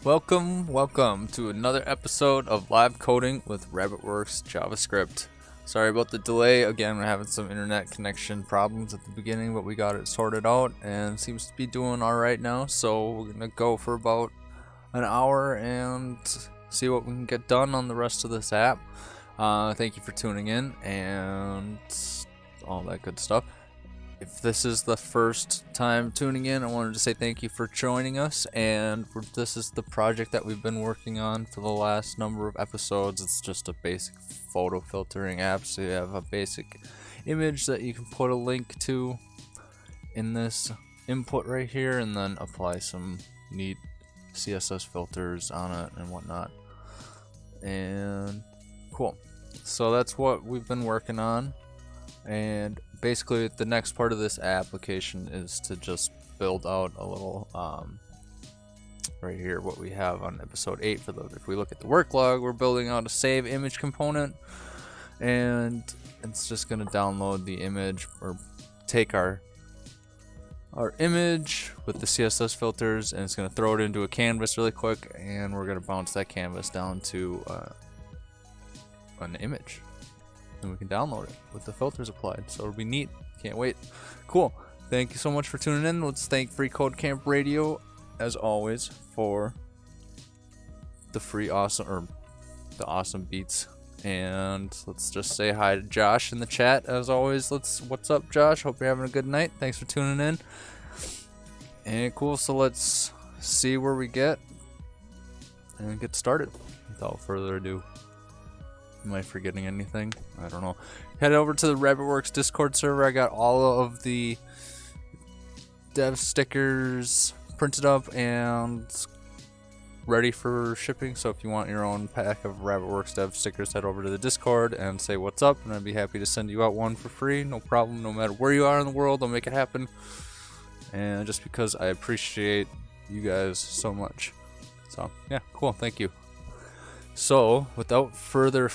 Welcome to another episode of Live Coding with RabbitWerks JavaScript. Sorry about the delay. Again, we're having some internet connection problems at the beginning, but we got it sorted out and seems to be doing alright now. So we're gonna go for about an hour and see what we can get done on the rest of this app. Thank you for tuning in and all that good stuff. If this is the first time tuning in, I wanted to say thank you for joining us, and this is the project that we've been working on for the last number of episodes. It's just a basic photo filtering app, so you have a basic image that you can put a link to in this input right here, and then apply some neat CSS filters on it and whatnot. And cool. So that's what we've been working on. And basically the next part of this application is to just build out a little right here what we have on episode 8 for those. If we look at the work log, we're building out a save image component, and it's just going to download the image or take our image with the CSS filters, and it's going to throw it into a canvas really quick, and we're going to bounce that canvas down to an image. And we can download it with the filters applied, so it'll be neat. Can't wait. Cool. Thank you so much for tuning in. Let's thank Free Code Camp Radio as always for the awesome beats. And let's just say hi to Josh in the chat as always. What's up, Josh? Hope you're having a good night. Thanks for tuning in. And cool, so let's see where we get and get started without further ado. Am I forgetting anything? I don't know. Head over to the RabbitWerks Discord server. I got all of the dev stickers printed up and ready for shipping. So if you want your own pack of RabbitWerks dev stickers, head over to the Discord and say what's up, and I'd be happy to send you out one for free. No problem. No matter where you are in the world, I'll make it happen. And just because I appreciate you guys so much. So yeah, cool. Thank you. So without further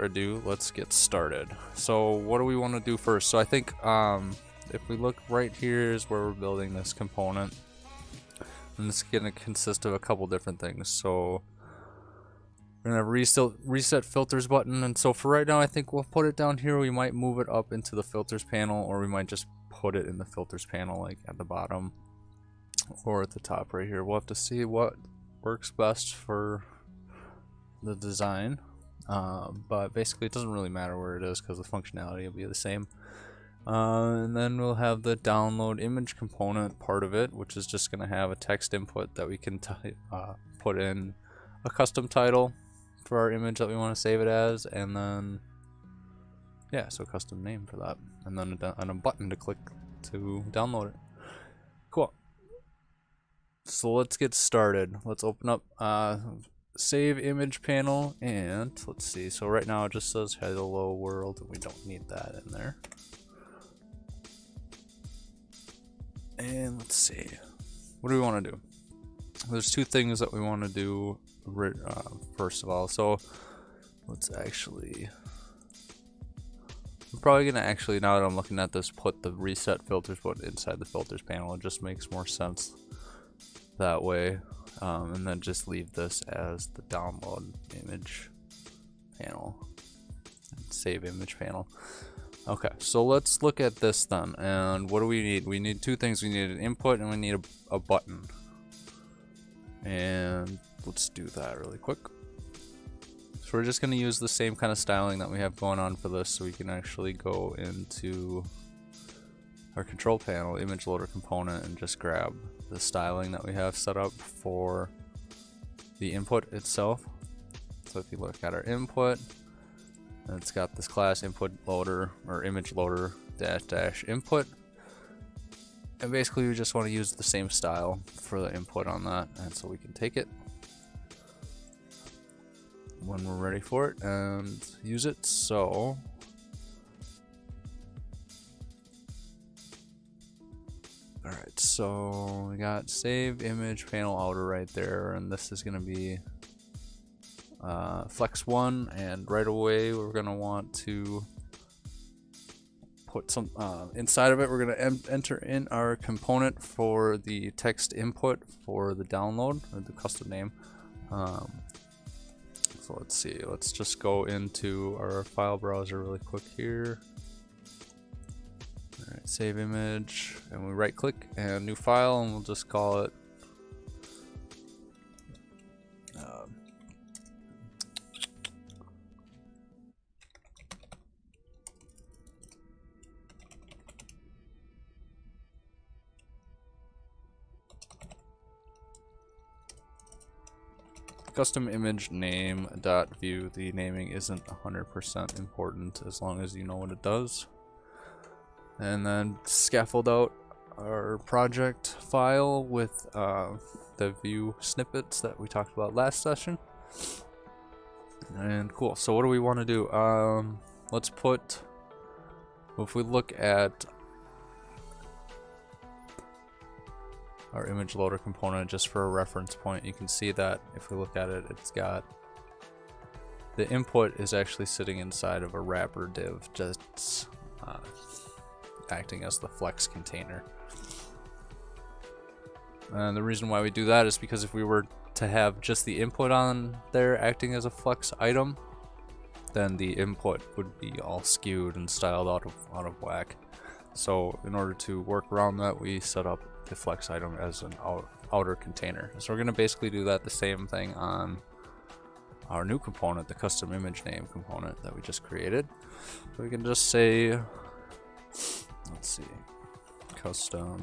ado, let's get started. So what do we want to do first? So I think if we look right here is where we're building this component, and it's going to consist of a couple different things. So we're going to have reset filters button, and so for right now I think we'll put it down here. We might move it up into the filters panel, or we might just put it in the filters panel like at the bottom or at the top right here. We'll have to see what works best for the design, but basically it doesn't really matter where it is because the functionality will be the same. And then we'll have the download image component part of it, which is just going to have a text input that we can put in a custom title for our image that we want to save it as, and then yeah, so custom name for that, and then a button to click to download it. Cool. So let's get started. Let's open up save image panel, and let's see. So right now it just says hello world, and we don't need that in there. And let's see, what do we want to do? There's two things that we want to do first of all. So let's actually, I'm probably gonna actually, now that I'm looking at this, put the reset filters button inside the filters panel. It just makes more sense that way. And then just leave this as the download image panel, save image panel. Okay, so let's look at this then. And what do we need? We need two things. We need an input and we need a button. And let's do that really quick. So we're just going to use the same kind of styling that we have going on for this, so we can actually go into our control panel, image loader component, and just grab the styling that we have set up for the input itself. So if you look at our input, it's got this class input loader or image loader dash input, and basically we just want to use the same style for the input on that, and so we can take it when we're ready for it and use it. So alright, so we got save image panel outer right there, and this is going to be Flex 1, and right away we're going to want to put some inside of it. We're gonna enter in our component for the text input for the download, or the custom name. So let's see, let's just go into our file browser really quick here. All right, save image, and we right click and new file, and we'll just call it custom image name dot view. The naming isn't 100% important as long as you know what it does. And then scaffold out our project file with the Vue snippets that we talked about last session. And cool. So what do we want to do? Let's put, if we look at our image loader component just for a reference point, you can see that if we look at it, it's got the input is actually sitting inside of a wrapper div, just acting as the flex container. And the reason why we do that is because if we were to have just the input on there acting as a flex item, then the input would be all skewed and styled out of whack. So in order to work around that, we set up the flex item as an outer container. So we're going to basically do that the same thing on our new component, the custom image name component that we just created. So we can just say, let's see, custom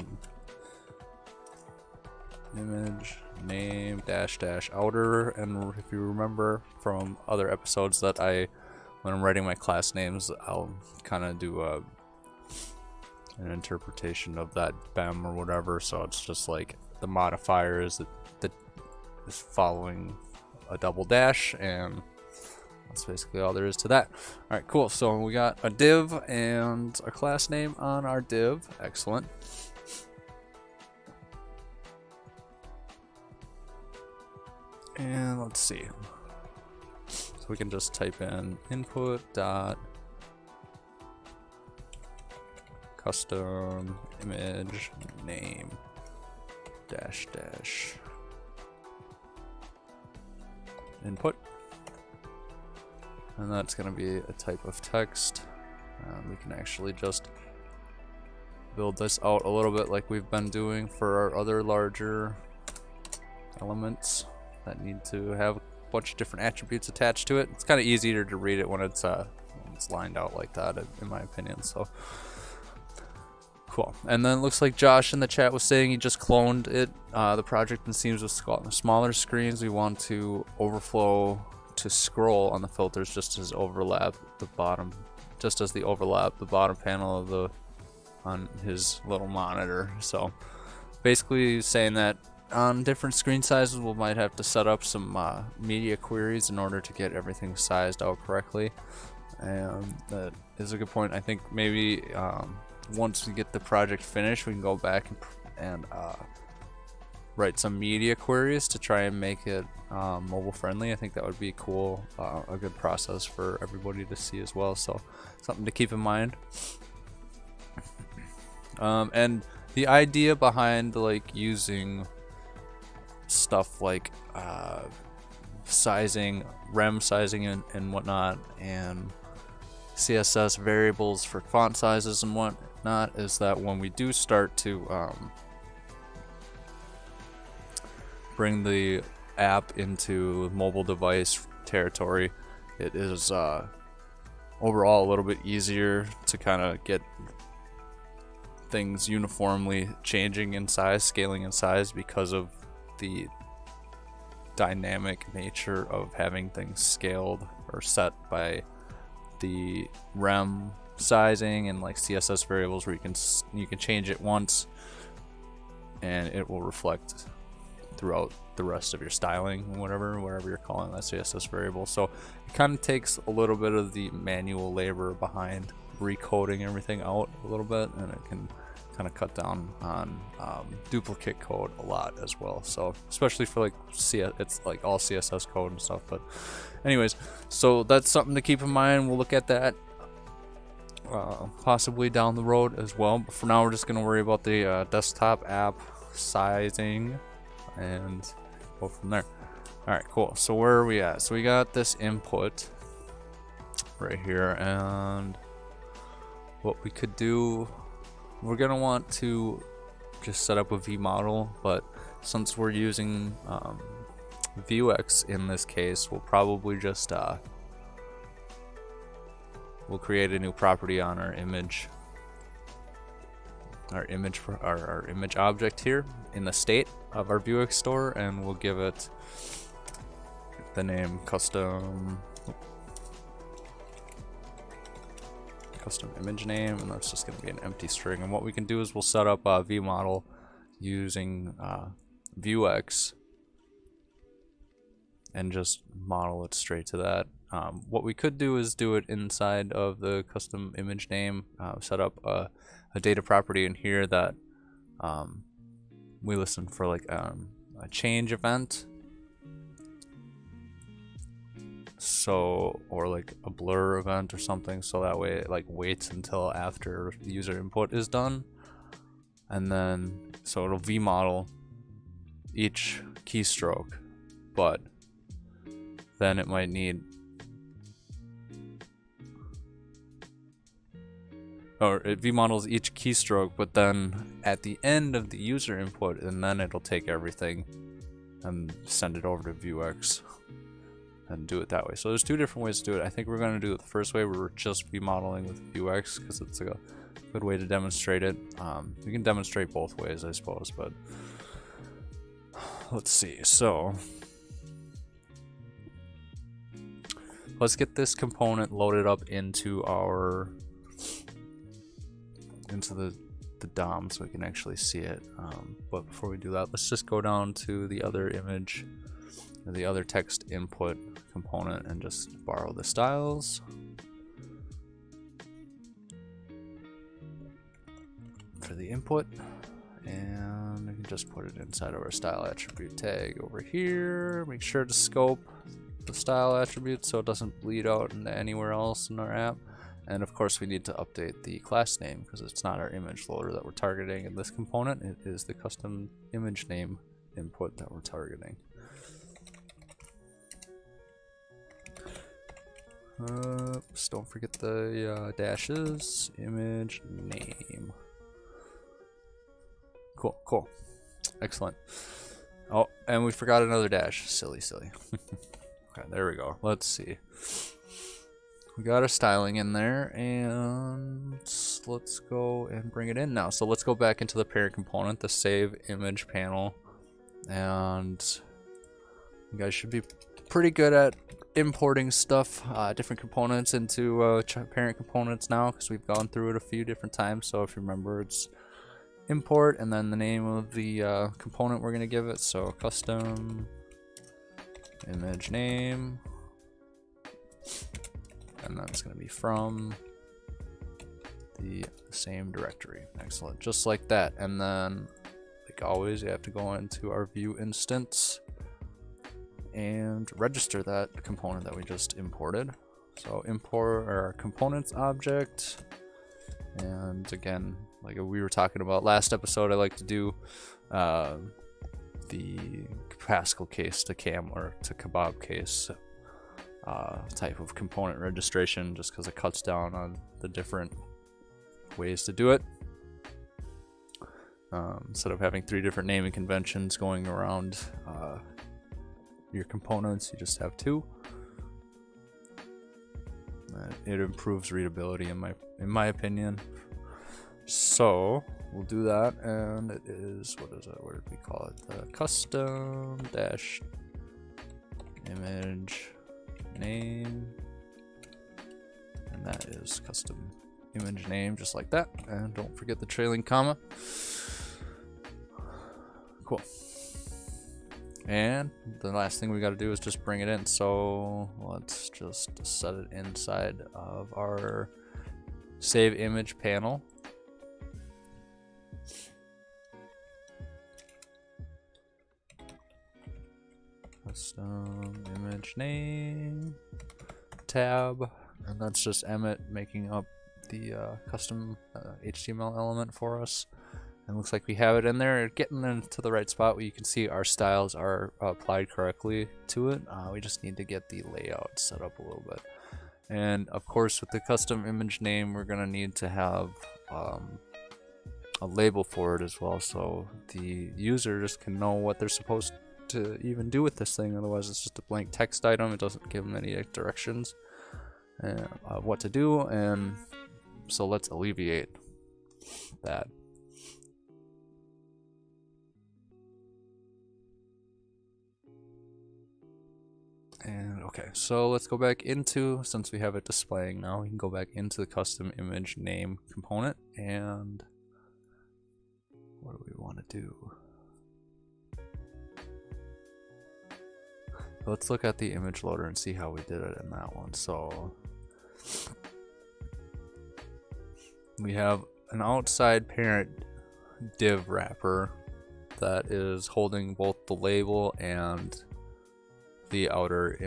image name dash dash outer. And if you remember from other episodes that when I'm writing my class names, I'll kind of do an interpretation of that BEM or whatever, so it's just like the modifiers that is following a double dash, and that's basically all there is to that. All right, cool. So we got a div and a class name on our div. Excellent. And let's see. So we can just type in input dot custom image name dash dash input, and that's going to be a type of text. We can actually just build this out a little bit like we've been doing for our other larger elements that need to have a bunch of different attributes attached to it. It's kind of easier to read it when it's lined out like that, in my opinion. So cool. And then it looks like Josh in the chat was saying he just cloned it, the project, and seems with smaller screens. We want to overflow to scroll on the filters just as overlap the bottom, the bottom panel of on his little monitor. So basically saying that on different screen sizes we might have to set up some media queries in order to get everything sized out correctly. And that is a good point. I think maybe once we get the project finished, we can go back and write some media queries to try and make it mobile friendly. I think that would be cool, a good process for everybody to see as well. So something to keep in mind. And the idea behind like using stuff like sizing, rem sizing and whatnot, and CSS variables for font sizes and whatnot, is that when we do start to bring the app into mobile device territory, it is overall a little bit easier to kind of get things uniformly changing in size, scaling in size, because of the dynamic nature of having things scaled or set by the rem sizing and like CSS variables, where you can change it once and it will reflect throughout the rest of your styling, whatever you're calling that CSS variable. So it kind of takes a little bit of the manual labor behind recoding everything out a little bit, and it can kind of cut down on duplicate code a lot as well. So especially for like it's like all CSS code and stuff. But anyways, so that's something to keep in mind. We'll look at that possibly down the road as well. But for now, we're just gonna worry about the desktop app sizing and go from there. All right, cool. So where are we at? So we got this input right here, and what we could do, we're gonna want to just set up a V model, but since we're using Vuex in this case, we'll probably just we'll create a new property on our image for our image object here in the state of our Vuex store, and we'll give it the name custom image name, and that's just going to be an empty string. And what we can do is we'll set up a V model using Vuex and just model it straight to that. What we could do is do it inside of the custom image name, set up a data property in here that we listen for like a change event, so, or like a blur event or something, so that way it like waits until after the user input is done, and then so it'll V model each keystroke, but then it might need, or it V models each keystroke, but then at the end of the user input, and then it'll take everything and send it over to Vuex and do it that way. So there's two different ways to do it. I think we're going to do it the first way, where we're just V modeling with Vuex, because it's a good way to demonstrate it. We can demonstrate both ways, I suppose, but let's see. So let's get this component loaded up into our the DOM so we can actually see it. But before we do that, let's just go down to the other image, or the other text input component, and just borrow the styles for the input, and we can just put it inside of our style attribute tag over here. Make sure to scope the style attribute so it doesn't bleed out into anywhere else in our app. And of course we need to update the class name, because it's not our image loader that we're targeting in this component. It is the custom image name input that we're targeting. Just don't forget the dashes, image name. Cool. Excellent. Oh, and we forgot another dash. Silly. Okay, there we go. Let's see. We got our styling in there, and let's go and bring it in now. So let's go back into the parent component, the save image panel, and you guys should be pretty good at importing stuff, different components into parent components now, because we've gone through it a few different times. So if you remember, it's import and then the name of the component we're going to give it. So custom image name, and that's going to be from the same directory. Excellent, just like that. And then, like always, you have to go into our Vue instance and register that component that we just imported. So import our components object, and again, like we were talking about last episode, I like to do the Pascal case to cam or to kebab case type of component registration, just because it cuts down on the different ways to do it. Instead of having 3 different naming conventions going around your components, you just have 2. It improves readability in my opinion. So we'll do that, and it is, what did we call it? The custom dash image name, and that is custom image name, just like that. And don't forget the trailing comma. Cool. And the last thing we got to do is just bring it in. So let's just set it inside of our save image panel. Custom image name tab, and that's just Emmett making up the custom HTML element for us. And looks like we have it in there, getting into the right spot where you can see our styles are applied correctly to it. We just need to get the layout set up a little bit. And of course, with the custom image name, we're gonna need to have a label for it as well, so the user just can know what they're supposed to even do with this thing. Otherwise, it's just a blank text item. It doesn't give them any directions of what to do, and so let's alleviate that. And okay, so let's go back into, since we have it displaying now, we can go back into the custom image name component, and what do we want to do? Let's look at the image loader and see how we did it in that one. So we have an outside parent div wrapper that is holding both the label and the outer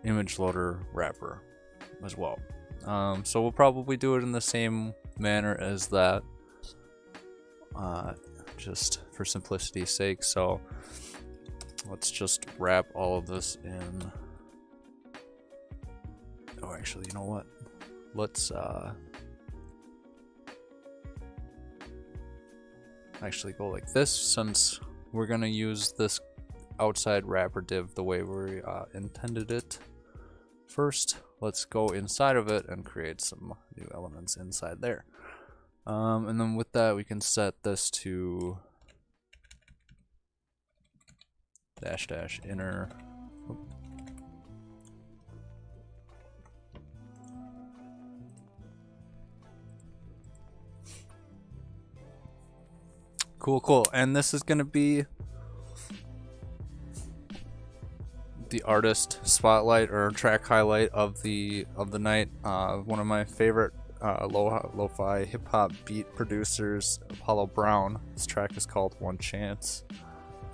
image loader wrapper as well. So we'll probably do it in the same manner as that, just for simplicity's sake. So let's just wrap all of this in. Oh, actually, you know what? Let's actually go like this, since we're gonna use this outside wrapper div the way we intended it. First, let's go inside of it and create some new elements inside there. And then with that, we can set this to -- inner. Cool. And this is gonna be the artist spotlight or track highlight of the night. One of my favorite lo-fi hip-hop beat producers, Apollo Brown. This track is called One Chance,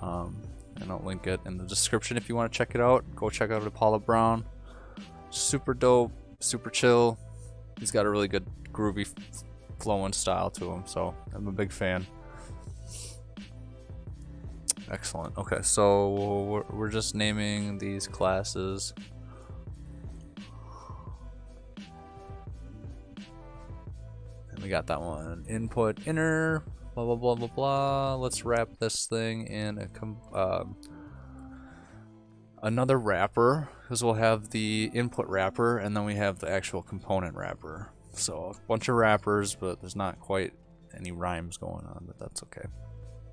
and I'll link it in the description if you want to check it out. Go check out Apollo Brown. Super dope, super chill. He's got a really good groovy flowing style to him, so I'm a big fan. Excellent. Okay, so we're just naming these classes. And we got that one. Input inner, blah blah blah blah blah. Let's wrap this thing in another wrapper, because we'll have the input wrapper and then we have the actual component wrapper. So a bunch of wrappers, but there's not quite any rhymes going on, but that's okay.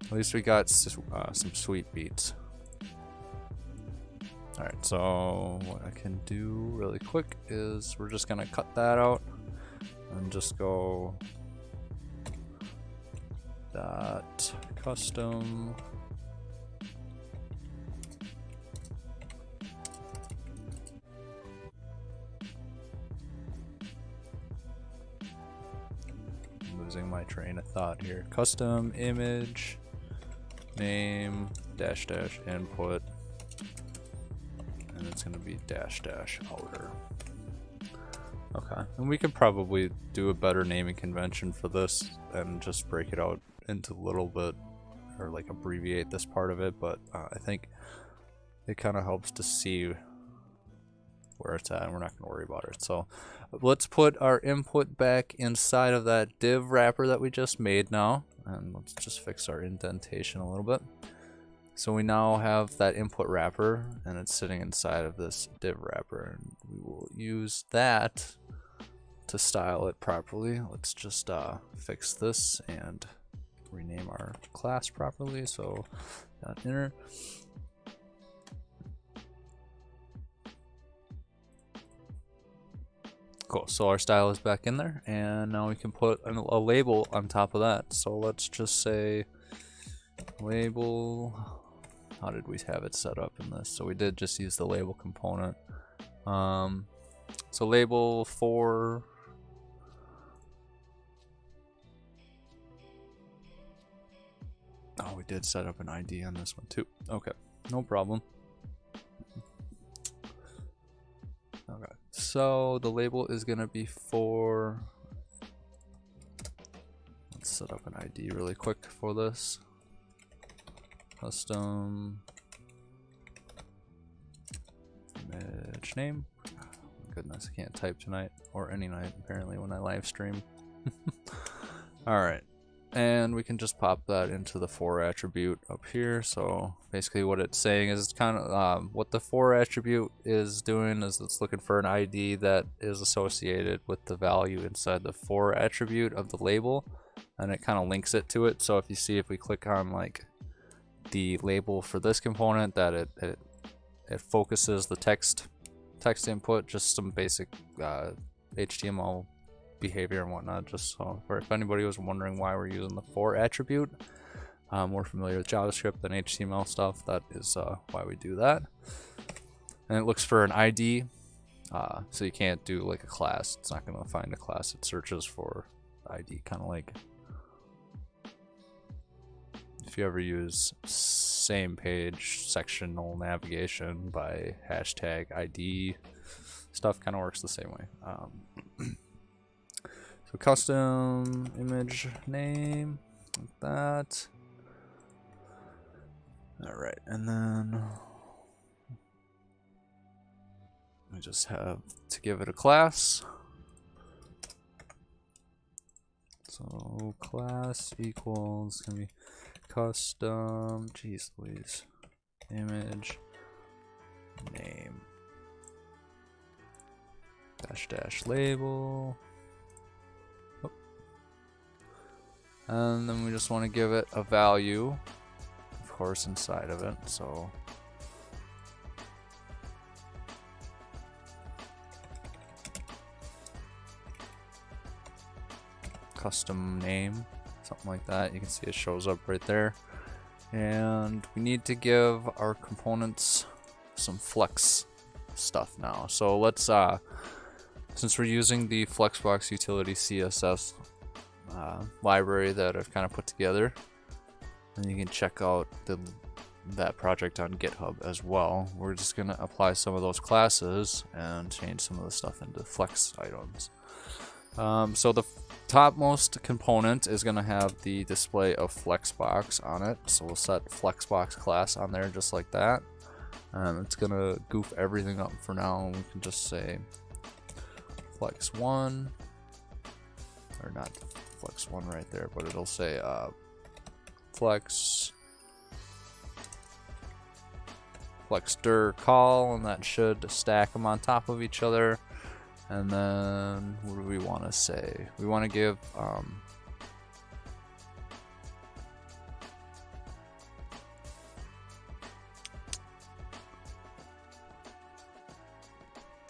At least we got some sweet beats. Alright, so what I can do really quick is we're just gonna cut that out and just go dot custom losing my train of thought here. Custom image name -- input, and it's going to be -- outer. Okay, and we could probably do a better naming convention for this and just break it out into a little bit, or like abbreviate this part of it, but I think it kind of helps to see where it's at, and we're not going to worry about it. So let's put our input back inside of that div wrapper that we just made now, and let's just fix our indentation a little bit. So we now have that input wrapper, and it's sitting inside of this div wrapper, and we will use that to style it properly. Let's just fix this and rename our class properly. So .inner. Cool, so our style is back in there, and now we can put a label on top of that. So let's just say label. How did we have it set up in this? So we did just use the label component. So label for we did set up an ID on this one too. Okay, no problem. Okay, So the label is gonna be for, let's set up an ID really quick for this. Custom image name. Oh, goodness, I can't type tonight or any night apparently when I live stream. Alright, and we can just pop that into the for attribute up here. So basically what it's saying is it's kind of what the for attribute is doing is it's looking for an ID that is associated with the value inside the for attribute of the label, and it kind of links it to it. So if you see, if we click on like the label for this component, that it focuses the text input, just some basic HTML behavior and whatnot, just so for if anybody was wondering why we're using the for attribute. More familiar with JavaScript than HTML stuff, that is why we do that. And it looks for an ID, so you can't do like a class. It's not going to find a class. It searches for ID, kind of like if you ever use same page sectional navigation by hashtag ID, stuff kind of works the same way. So custom image name, like that. Alright, and then we just have to give it a class. So class equals gonna be custom, geez Louise, image name dash label. Oh. And then we just want to give it a value, of course, inside of it. So custom name, something like that. You can see it shows up right there. And we need to give our components some flex stuff now. So let's since we're using the Flexbox utility CSS library that I've kind of put together, and you can check out that project on GitHub as well. We're just gonna apply some of those classes and change some of the stuff into flex items. So the topmost component is going to have the display of Flexbox on it. So we'll set Flexbox class on there just like that. It's going to goof everything up for now. We can just say Flex1, or not Flex1 right there, but it'll say Flexdir call, and that should stack them on top of each other. And then what do we want to say? We want to give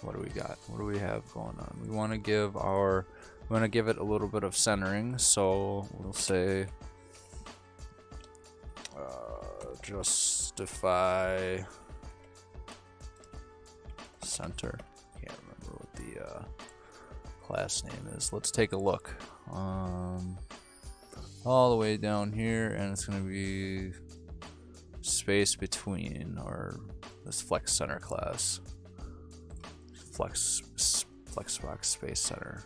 what do we got? What do we have going on? We want to give it a little bit of centering, so we'll say justify center. Can't remember what the class name is. Let's take a look. All the way down here, and it's going to be space between, or this flex center class. Flexbox space center.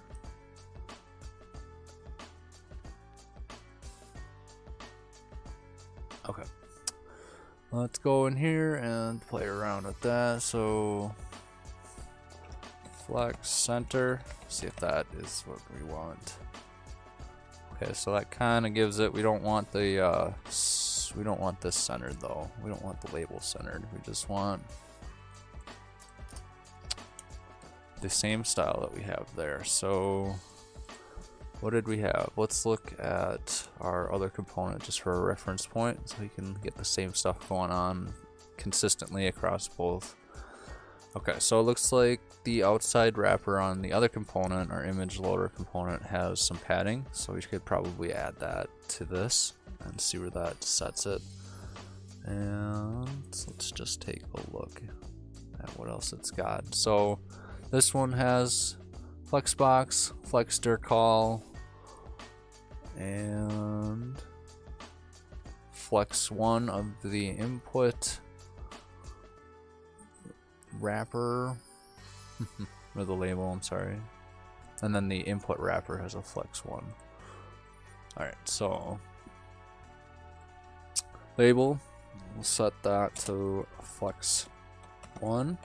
Okay. Let's go in here and play around with that. So flex center, see if that is what we want. Okay, so that kind of gives it. We don't want the we don't want this centered though. We don't want the label centered. We just want the same style that we have there. So what did we have? Let's look at our other component just for a reference point, so we can get the same stuff going on consistently across both. Okay, so it looks like the outside wrapper on the other component, our image loader component, has some padding, so we could probably add that to this and see where that sets it. And let's just take a look at what else it's got. So this one has Flexbox, Flexdir call, and Flex1 of the input wrapper. or the label, I'm sorry. And then the input wrapper has a flex 1. Alright, so label, we'll set that to flex 1.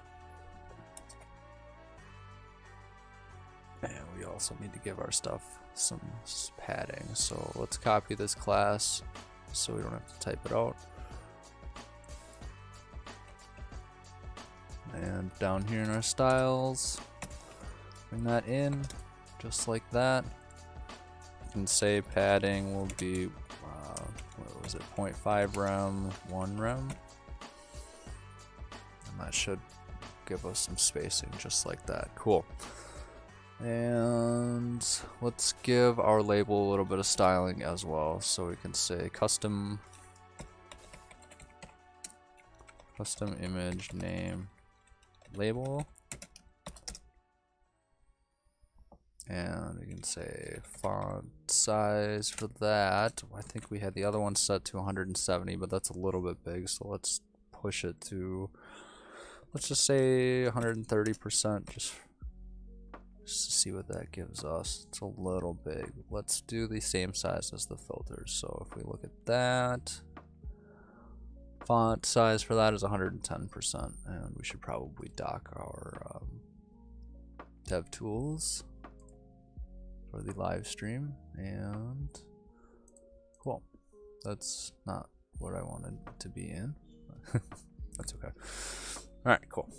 And we also need to give our stuff some padding. So let's copy this class so we don't have to type it out. And down here in our styles, bring that in just like that. You can say padding will be, what was it, 0.5 rem, 1 rem. And that should give us some spacing just like that. Cool. And let's give our label a little bit of styling as well. So we can say custom image name label. And we can say font size for that. I think we had the other one set to 170, but that's a little bit big. So let's push it to, let's just say 130% just to see what that gives us. It's a little big. Let's do the same size as the filters. So if we look at that, font size for that is 110%, and we should probably dock our dev tools for the live stream. And cool, that's not what I wanted to be in. That's okay. All right, cool.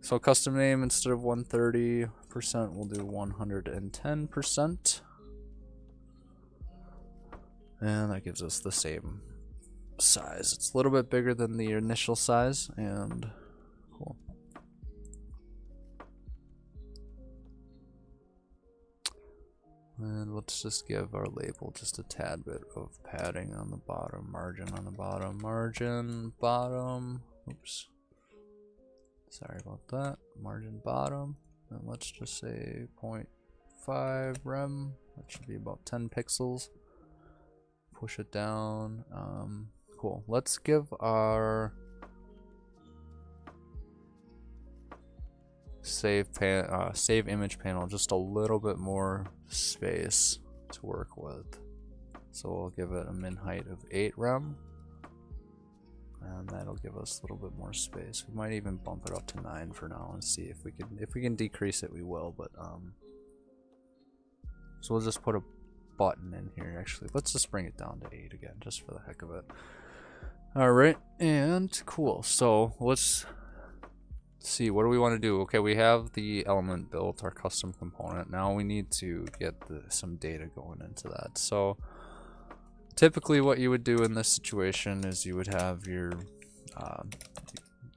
So custom name, instead of 130%, we'll do 110%. And that gives us the same size. It's a little bit bigger than the initial size, and cool. And let's just give our label just a tad bit of padding on the bottom, margin on the bottom, margin bottom. Oops. Sorry about that. Margin bottom. And let's just say 0.5 rem. That should be about 10 pixels. Push it down. Cool. Let's give our save image panel just a little bit more space to work with. So we'll give it a min height of 8 rem. And that'll give us a little bit more space. We might even bump it up to 9 for now and see if we can decrease it, we will, but so we'll just put a button in here. Actually, let's just bring it down to 8 again, just for the heck of it. Alright, and cool. So let's see, what do we want to do? Okay, we have the element built, our custom component. Now we need to get some data going into that. So typically what you would do in this situation is you would have your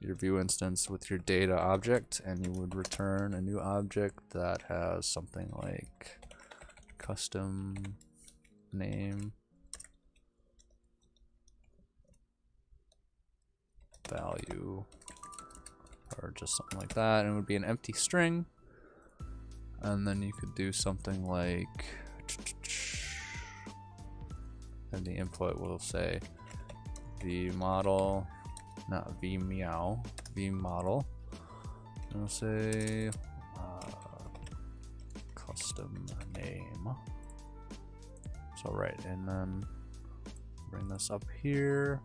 Vue instance with your data object, and you would return a new object that has something like custom name value, or just something like that, and it would be an empty string. And then you could do something like, and the input will say v model, not v meow, v model, and we'll say custom name. So right, and then bring this up here.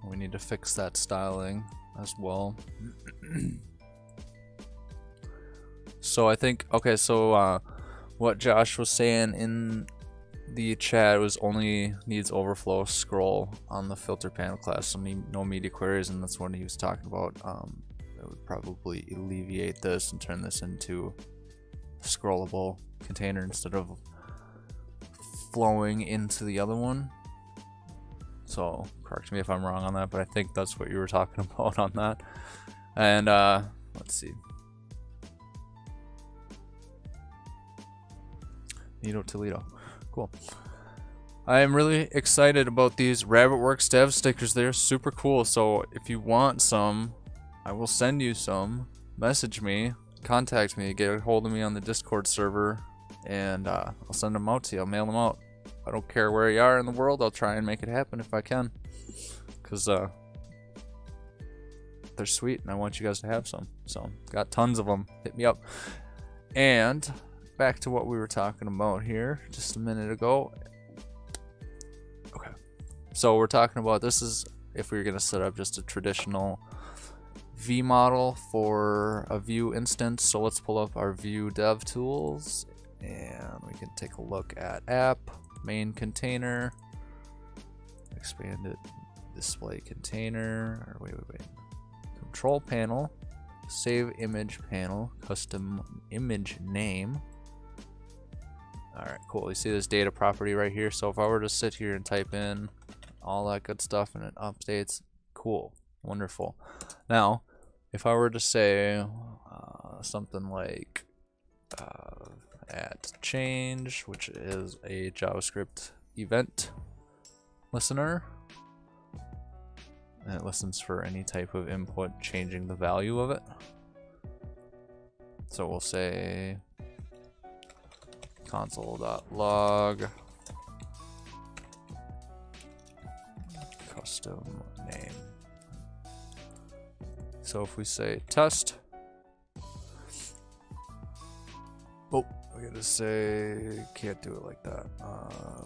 We need to fix that styling as well. So I think, okay, so what Josh was saying in the chat was only needs overflow scroll on the filter panel class, so no media queries, and that's what he was talking about. It would probably alleviate this and turn this into a scrollable container instead of flowing into the other one. So correct me if I'm wrong on that, but I think that's what you were talking about on that. And let's see. Nito Toledo. Cool. I am really excited about these RabbitWerks dev stickers. They're super cool. So if you want some, I will send you some. Message me, contact me, get a hold of me on the Discord server, and I'll send them out to you. I'll mail them out. I don't care where you are in the world. I'll try and make it happen if I can. Because they're sweet, and I want you guys to have some. So got tons of them. Hit me up. And back to what we were talking about here just a minute ago. Okay, so we're talking about this is if we were going to set up just a traditional V model for a Vue instance. So let's pull up our Vue dev tools, and we can take a look at app, main container, expanded display container, or wait, control panel, save image panel, custom image name. Alright, cool. You see this data property right here. So if I were to sit here and type in all that good stuff and it updates, cool, wonderful. Now, if I were to say something like add change, which is a JavaScript event listener, and it listens for any type of input changing the value of it. So we'll say console.log custom name. So if we say test, oh, we gotta say, can't do it like that.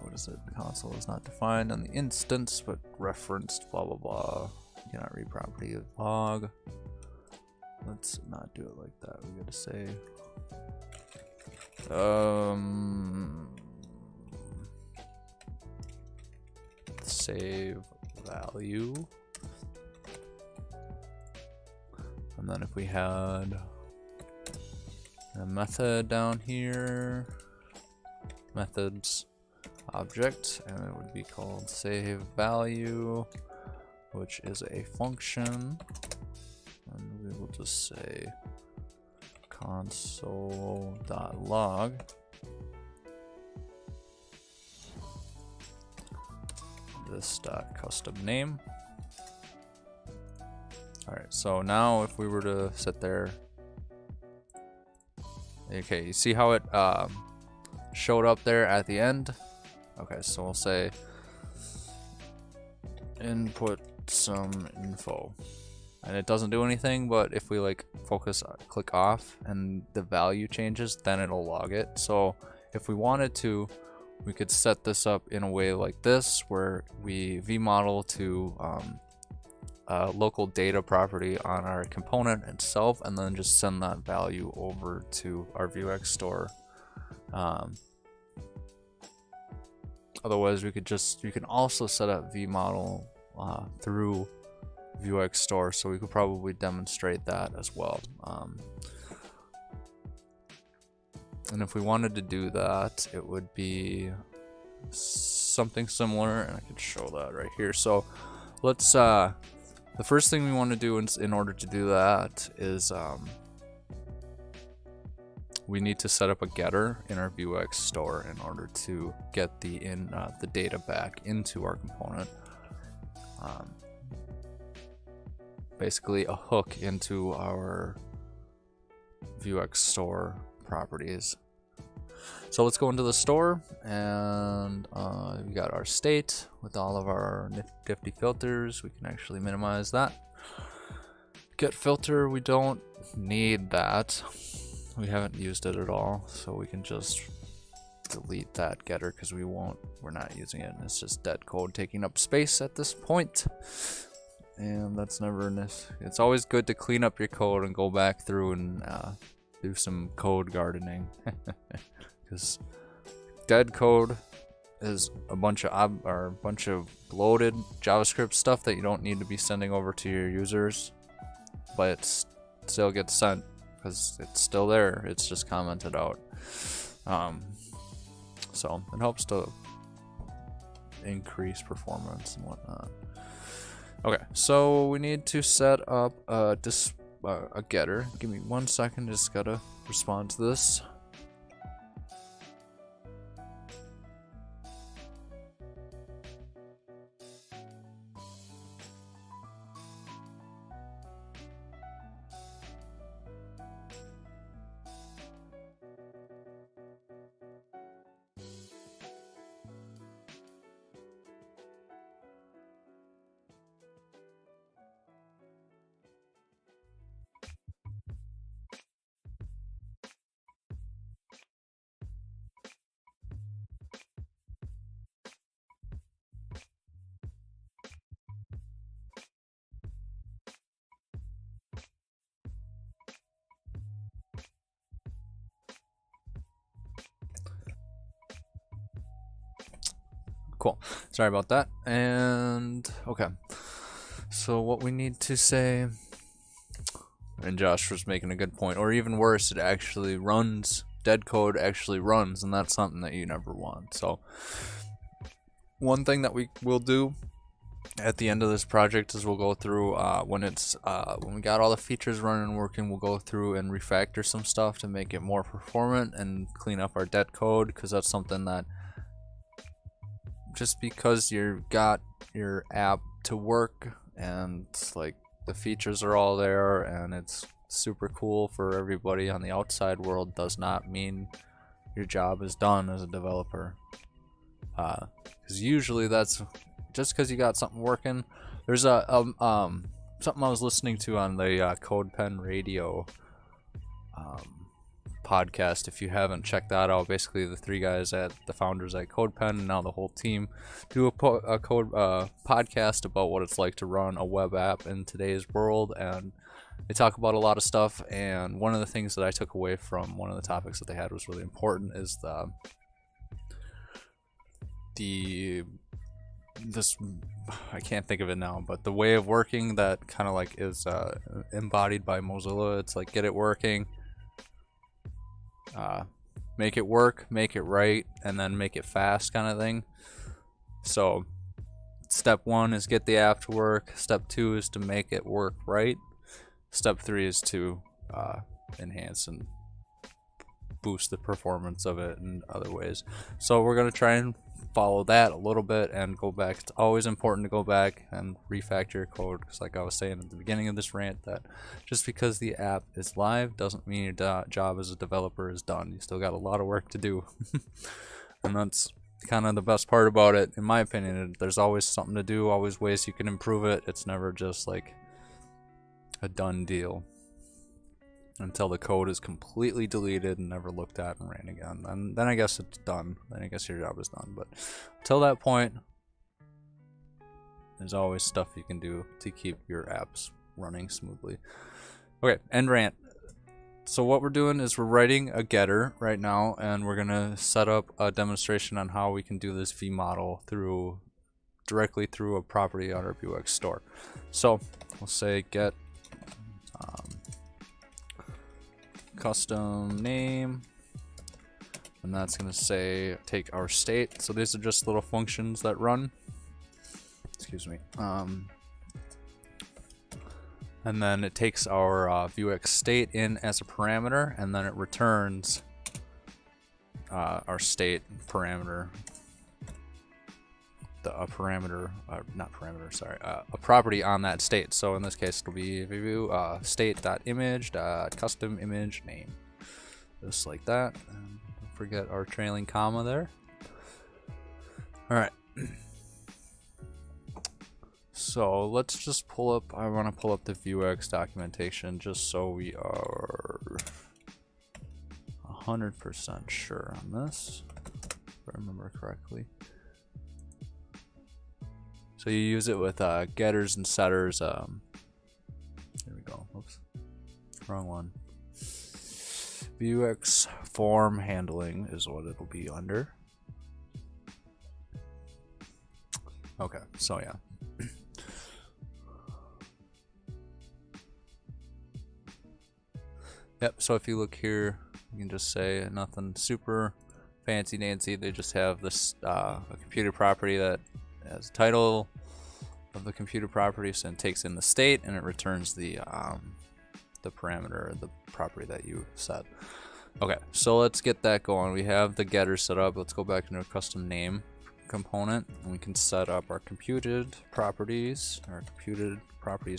What is it? Console is not defined on the instance, but referenced, blah, blah, blah. You cannot read property of log. Let's not do it like that. We gotta say, save value. And then if we had a method down here, methods object, and it would be called save value, which is a function, and we will just say console.log this.custom name. Alright, so now if we were to sit there, okay, you see how it showed up there at the end? Okay, so we'll say input some info, and it doesn't do anything, but if we like focus, click off, and the value changes, then it'll log it. So if we wanted to, we could set this up in a way like this, where we vmodel to local data property on our component itself, and then just send that value over to our Vuex store. Otherwise, we can also set up vmodel through Vuex store, so we could probably demonstrate that as well. And if we wanted to do that, it would be something similar, and I could show that right here. So let's the first thing we want to do in order to do that is we need to set up a getter in our Vuex store in order to get the data back into our component. Basically a hook into our Vuex store properties. So let's go into the store, and we got our state with all of our nifty filters. We can actually minimize that. Get filter, we don't need that. We haven't used it at all, so we can just delete that getter because we're not using it. It's just dead code taking up space at this point. And that's never it's always good to clean up your code and go back through and do some code gardening. Because dead code is a bunch of bloated JavaScript stuff that you don't need to be sending over to your users, but it still gets sent because it's still there. It's just commented out. So it helps to increase performance and whatnot. Okay, so we need to set up a getter. Give me 1 second, just gotta respond to this. Cool. Sorry about that. And okay. So what we need to say, and Josh was making a good point, or even worse, it actually runs. Dead code actually runs, and that's something that you never want. So one thing that we will do at the end of this project is we'll go through when we got all the features running and working, we'll go through and refactor some stuff to make it more performant and clean up our dead code, because that's something that just because you got your app to work and like the features are all there and it's super cool for everybody on the outside world does not mean your job is done as a developer. Because usually that's just because you got something working. There's a something I was listening to on the CodePen Radio podcast. If you haven't checked that out, basically the three guys the founders at CodePen and now the whole team do a code podcast about what it's like to run a web app in today's world, and they talk about a lot of stuff. And one of the things that I took away from one of the topics that they had was really important is this, I can't think of it now, but the way of working that kind of like is embodied by Mozilla. It's like get it working, make it work, make it right, and then make it fast kind of thing. So step 1 is get the app to work, step 2 is to make it work right, step 3 is to enhance and boost the performance of it in other ways. So we're going to try and follow that a little bit and go back. It's always important to go back and refactor your code, because like I was saying at the beginning of this rant, that just because the app is live doesn't mean your job as a developer is done. You still got a lot of work to do. And that's kind of the best part about it, in my opinion. There's always something to do, always ways you can improve it. It's never just like a done deal until the code is completely deleted and never looked at and ran again. And then I guess it's done. Then I guess your job is done. But until that point, there's always stuff you can do to keep your apps running smoothly. Okay, end rant. So what we're doing is we're writing a getter right now, and we're gonna set up a demonstration on how we can do this V model directly through a property on our Vuex store. So we'll say get custom name, and that's going to say take our state. So these are just little functions that run, excuse me, and then it takes our Vuex state in as a parameter, and then it returns our state parameter, a property on that state. So in this case it'll be state.image.custom image name, just like that. And don't forget our trailing comma there. All right. So let's just pull up, I want to pull up the Vuex documentation just so we are 100% sure on this, if I remember correctly. So you use it with getters and setters. There we go. Oops, wrong one. Vuex form handling is what it'll be under. Okay, so yeah. Yep, so if you look here, you can just say nothing super fancy dancy. They just have this a computer property that has a title of the computer property, so it takes in the state and it returns the parameter, the property that you set. Okay, so let's get that going. We have the getter set up. Let's go back into a custom name component, and we can set up our computed properties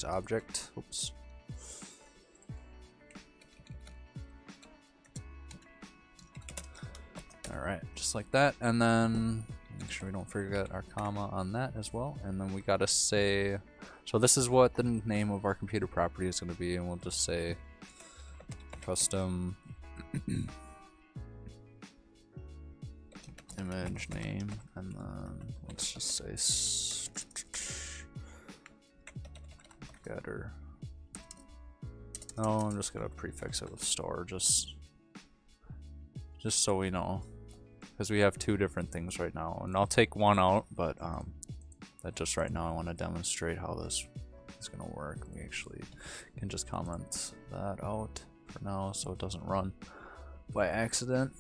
object. Oops. Alright, just like that, and then make sure we don't forget our comma on that as well. And then we gotta say, so this is what the name of our computer property is going to be, and we'll just say custom image name, and then let's just say getter. Oh, I'm just gonna prefix it with store, just so we know. because we have two different things right now, and I'll take one out, but that just right now I want to demonstrate how this is going to work. We actually can just comment that out for now so it doesn't run by accident.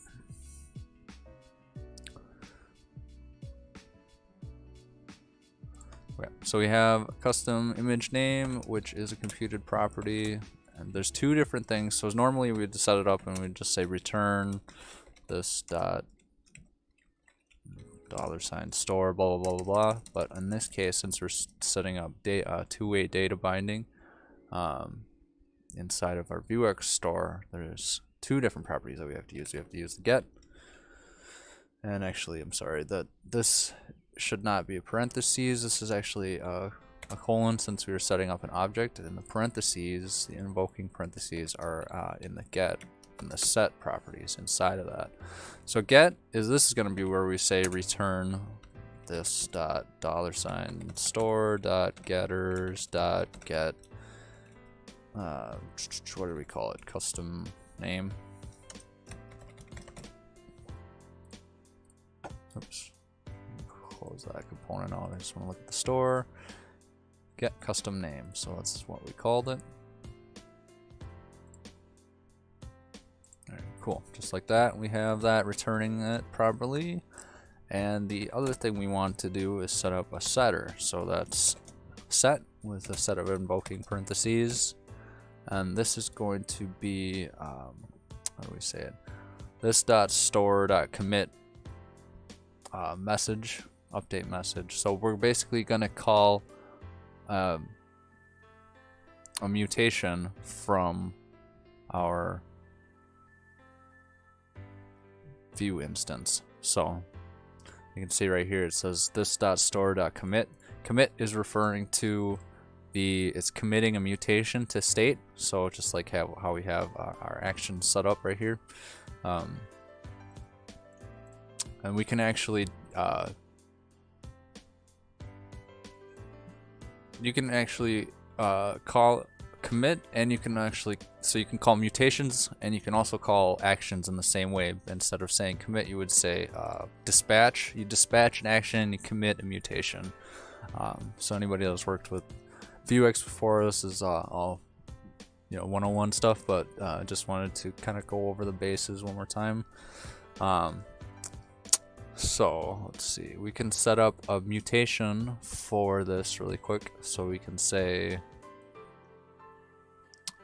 Okay, so we have a custom image name, which is a computed property, and there's two different things. So normally we'd set it up and we'd just say return this dot $store blah blah blah blah blah. But in this case, since we're setting up two-way data binding inside of our Vuex store, there's two different properties that we have to use. We have to use the get, and actually I'm sorry that this should not be a parentheses. This is actually a colon, since we were setting up an object, and the parentheses, the invoking parentheses, are in the get and the set properties inside of that. So get this is going to be where we say return this dot $store dot getters dot get what do we call it, custom name. Oops, close that component out. I just want to look at the store, get custom name, so that's what we called it. Cool, just like that, we have that returning it properly. And the other thing we want to do is set up a setter. So that's set with a set of invoking parentheses, and this is going to be how do we say it? This .store.commit message, update message. So we're basically going to call a mutation from our Vue instance. So you can see right here it says this .store.commit. Commit is referring to it's committing a mutation to state. So just like how we have our action set up right here, and we can actually call commit, and you can actually, so you can call mutations and you can also call actions in the same way. Instead of saying commit, you would say dispatch. You dispatch an action, you commit a mutation. So anybody that's worked with Vuex before, this is all 101 stuff, but I just wanted to kind of go over the bases one more time. So let's see, we can set up a mutation for this really quick. So we can say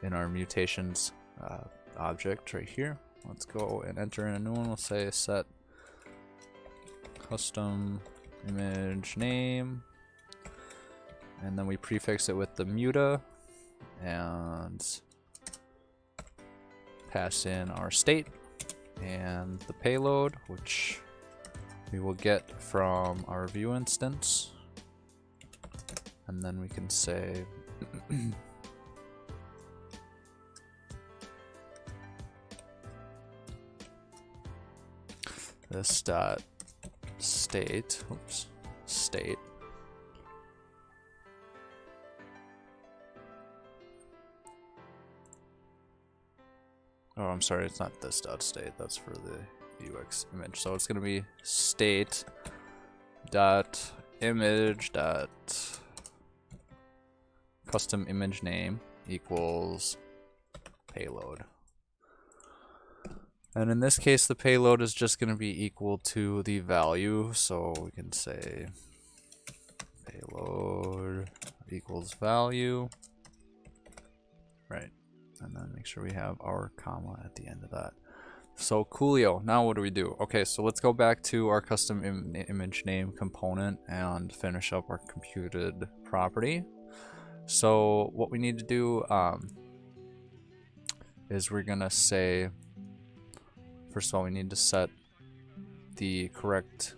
in our mutations object right here, let's go and enter in a new one. We'll say set custom image name, and then we prefix it with the muta and pass in our state and the payload, which we will get from our Vue instance. And then we can say this dot state, state. Oh, I'm sorry, it's not this dot state, that's for the Vuex image. So it's going to be state dot image dot custom image name equals payload. And in this case, the payload is just going to be equal to the value. So we can say payload equals value, right? And then make sure we have our comma at the end of that. So coolio, now what do we do? Okay, so let's go back to our custom image name component and finish up our computed property. So what we need to do is we're gonna say, first of all, we need to set the correct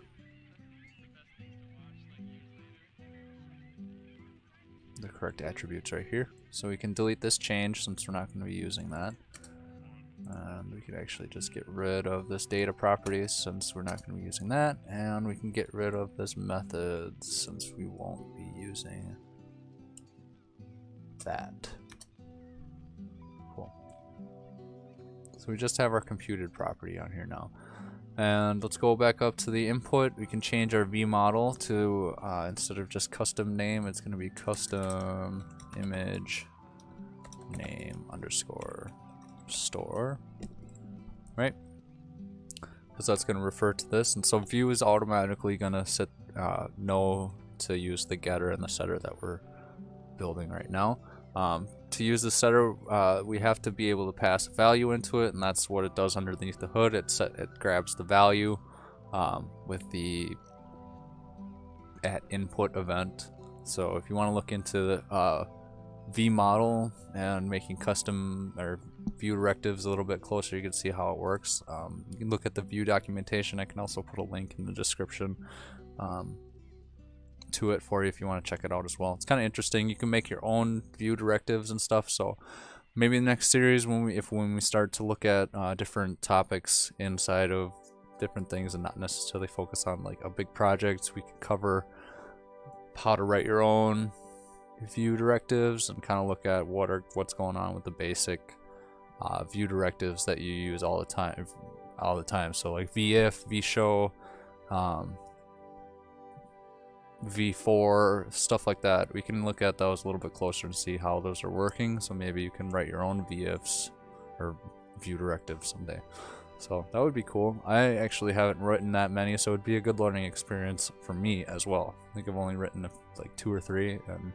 attributes right here. So we can delete this change since we're not going to be using that. And we can actually just get rid of this data property since we're not going to be using that. And we can get rid of this method since we won't be using that. Cool. So we just have our computed property on here now. And let's go back up to the input. We can change our V model to, instead of just custom name, it's going to be custom image name underscore store, right? Because that's going to refer to this. And so Vue is automatically going to know to use the getter and the setter that we're building right now. To use the setter, we have to be able to pass a value into it, and that's what it does underneath the hood. It grabs the value with the @input event. So if you want to look into the V model and making custom or Vue directives a little bit closer, you can see how it works. You can look at the Vue documentation. I can also put a link in the description to it for you if you want to check it out as well. It's kind of interesting. You can make your own Vue directives and stuff. So maybe in the next series, when we start to look at different topics inside of different things and not necessarily focus on like a big project, we can cover how to write your own Vue directives and kind of look at what's going on with the basic Vue directives that you use all the time. So like vif, vshow, v4, stuff like that. We can look at those a little bit closer and see how those are working. So maybe you can write your own vifs or Vue directives someday. So that would be cool. I actually haven't written that many, so it would be a good learning experience for me as well. I think I've only written like 2 or 3, and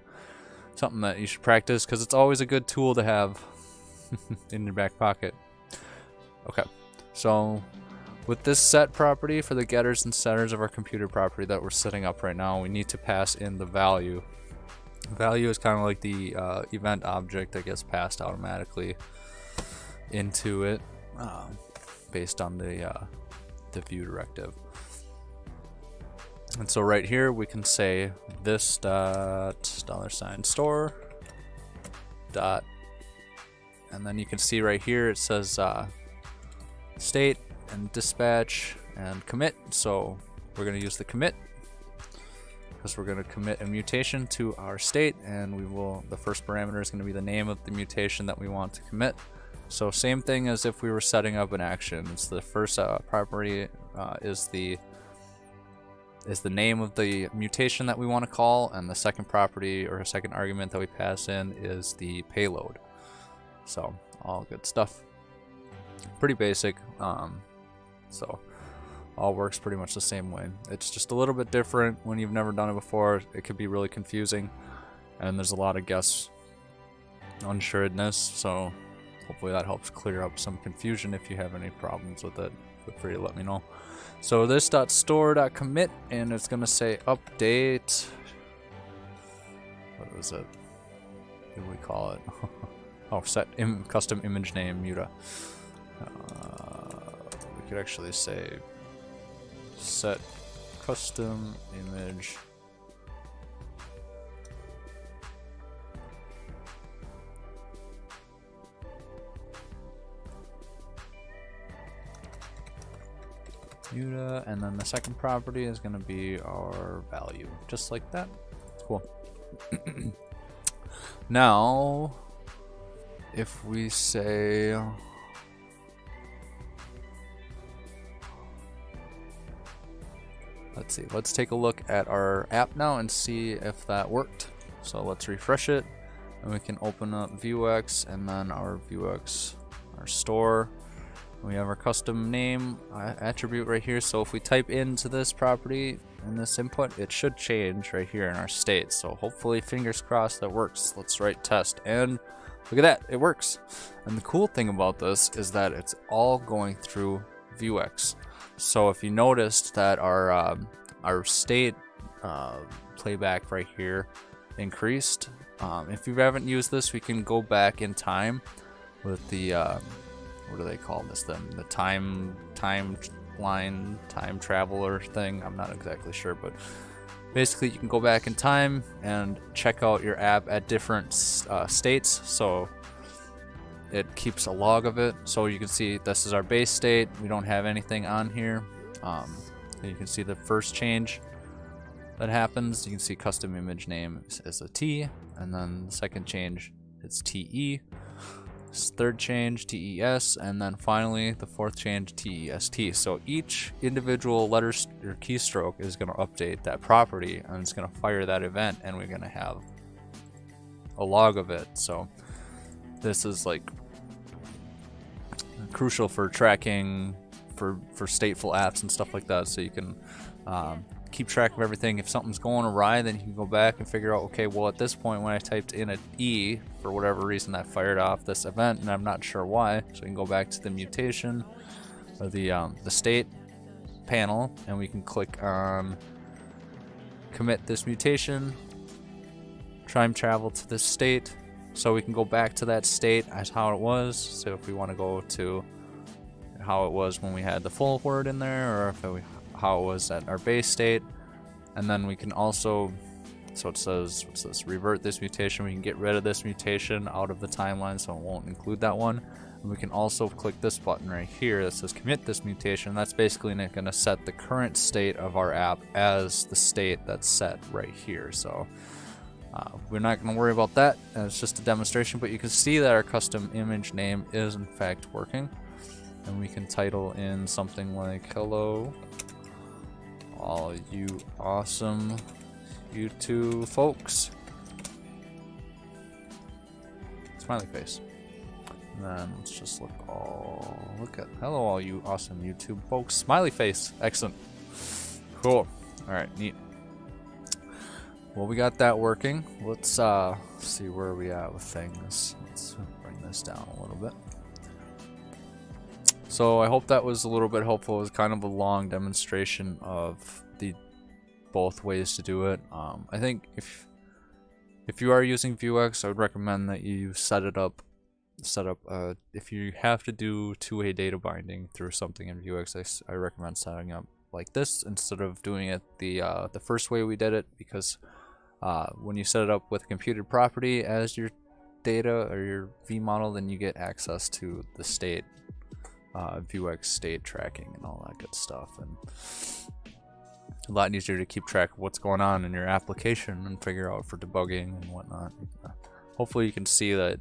something that you should practice because it's always a good tool to have in your back pocket. Okay, so with this set property for the getters and setters of our computer property that we're setting up right now, we need to pass in the value. Value is kind of like the event object that gets passed automatically into it based on the Vue directive. And so right here we can say this dot $store dot, and then you can see right here it says state and dispatch and commit. So we're going to use the commit because we're going to commit a mutation to our state, and the first parameter is going to be the name of the mutation that we want to commit. So same thing as if we were setting up an action. It's the first property is the name of the mutation that we want to call, and the second property or a second argument that we pass in is the payload. So all good stuff. Pretty basic. So all works pretty much the same way. It's just a little bit different when you've never done it before. It could be really confusing, and there's a lot of unsureness. So hopefully that helps clear up some confusion. If you have any problems with it, feel free to let me know. So this .store.commit, and it's going to say update. What was it? What do we call it? Oh, set custom image name muta. We could actually say set custom image muta, and then the second property is going to be our value, just like that. Cool. Now, if we say let's take a look at our app now and see if that worked. So let's refresh it, and we can open up Vuex and then our Vuex, our store. We have our custom name attribute right here. So if we type into this property in this input, it should change right here in our state. So hopefully, fingers crossed, that works. Let's write test, and look at that, it works. And the cool thing about this is that it's all going through Vuex. So if you noticed that our state playback right here increased. If you haven't used this, we can go back in time with the what do they call this then? The timeline, time traveler thing. I'm not exactly sure, but basically you can go back in time and check out your app at different states. So it keeps a log of it. So you can see this is our base state. We don't have anything on here. You can see the first change that happens. You can see custom image name is a T, and then the second change it's TE. third change TES, and then finally the fourth change TEST. So each individual letter or keystroke is going to update that property, and it's going to fire that event, and we're going to have a log of it. So this is like crucial for tracking for stateful apps and stuff like that, so you can keep track of everything. If something's going awry, then you can go back and figure out, okay, well at this point when I typed in an E, for whatever reason that fired off this event, and I'm not sure why. So we can go back to the mutation or the state panel, and we can click on commit this mutation, time travel to this state, so we can go back to that state as how it was. So if we want to go to how it was when we had the full word in there, or if how it was at our base state. And then we can also, so it says, what's this, revert this mutation. We can get rid of this mutation out of the timeline, so it won't include that one. And we can also click this button right here that says commit this mutation. That's basically going to set the current state of our app as the state that's set right here. So we're not going to worry about that. It's just a demonstration, but you can see that our custom image name is in fact working. And we can title in something like, hello all you awesome YouTube folks, smiley face. And then let's just look at hello all you awesome YouTube folks, smiley face. Excellent. Cool. Alright, neat. Well, we got that working. Let's see where we at with things. Let's bring this down a little bit. So I hope that was a little bit helpful. It was kind of a long demonstration of the both ways to do it. I think if you are using Vuex, I would recommend that you set up if you have to do two-way data binding through something in Vuex, I recommend setting up like this instead of doing it the first way we did it, because when you set it up with a computed property as your data or your V model, then you get access to the state. Vuex state tracking and all that good stuff, and a lot easier to keep track of what's going on in your application and figure out for debugging and whatnot. Hopefully you can see that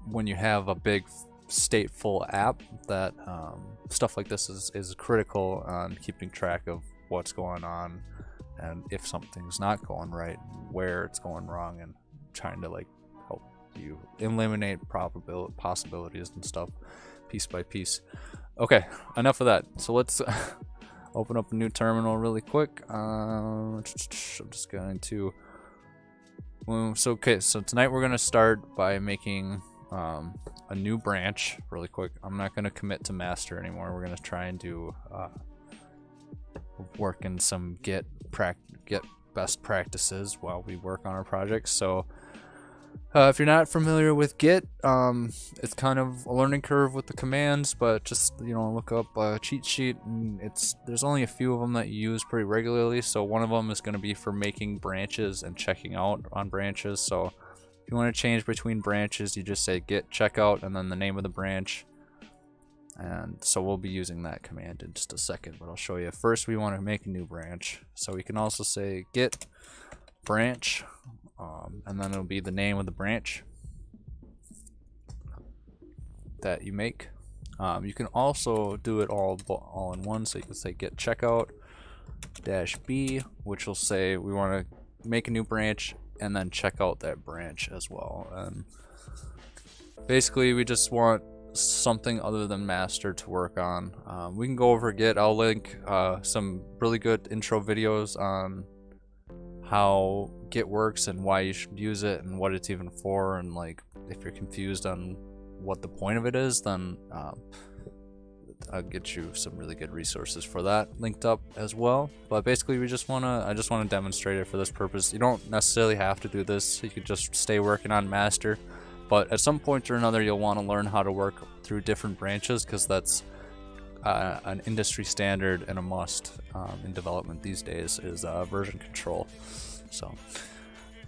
when you have a big stateful app, that stuff like this is critical on keeping track of what's going on, and if something's not going right, where it's going wrong, and trying to like help you eliminate possibilities and stuff piece by piece. Okay, enough of that. So let's open up a new terminal really quick. I'm just going to so tonight we're going to start by making a new branch really quick. I'm not going to commit to master anymore. We're going to try and do work in some Git best practices while we work on our projects. So if you're not familiar with Git, it's kind of a learning curve with the commands, but just, you know, look up a cheat sheet, and there's only a few of them that you use pretty regularly. So one of them is going to be for making branches and checking out on branches. So if you want to change between branches, you just say git checkout and then the name of the branch. And so we'll be using that command in just a second, but I'll show you. First, we want to make a new branch. So we can also say git branch, and then it'll be the name of the branch that you make. You can also do it all in one, so you can say git checkout -b, which will say we want to make a new branch and then check out that branch as well. And basically we just want something other than master to work on. We can go over Git. I'll link some really good intro videos on how Git works and why you should use it and what it's even for, and like if you're confused on what the point of it is, then I'll get you some really good resources for that linked up as well. But basically I just want to demonstrate it for this purpose. You don't necessarily have to do this. You could just stay working on master, but at some point or another you'll want to learn how to work through different branches, because that's an industry standard and a must in development these days is version control. So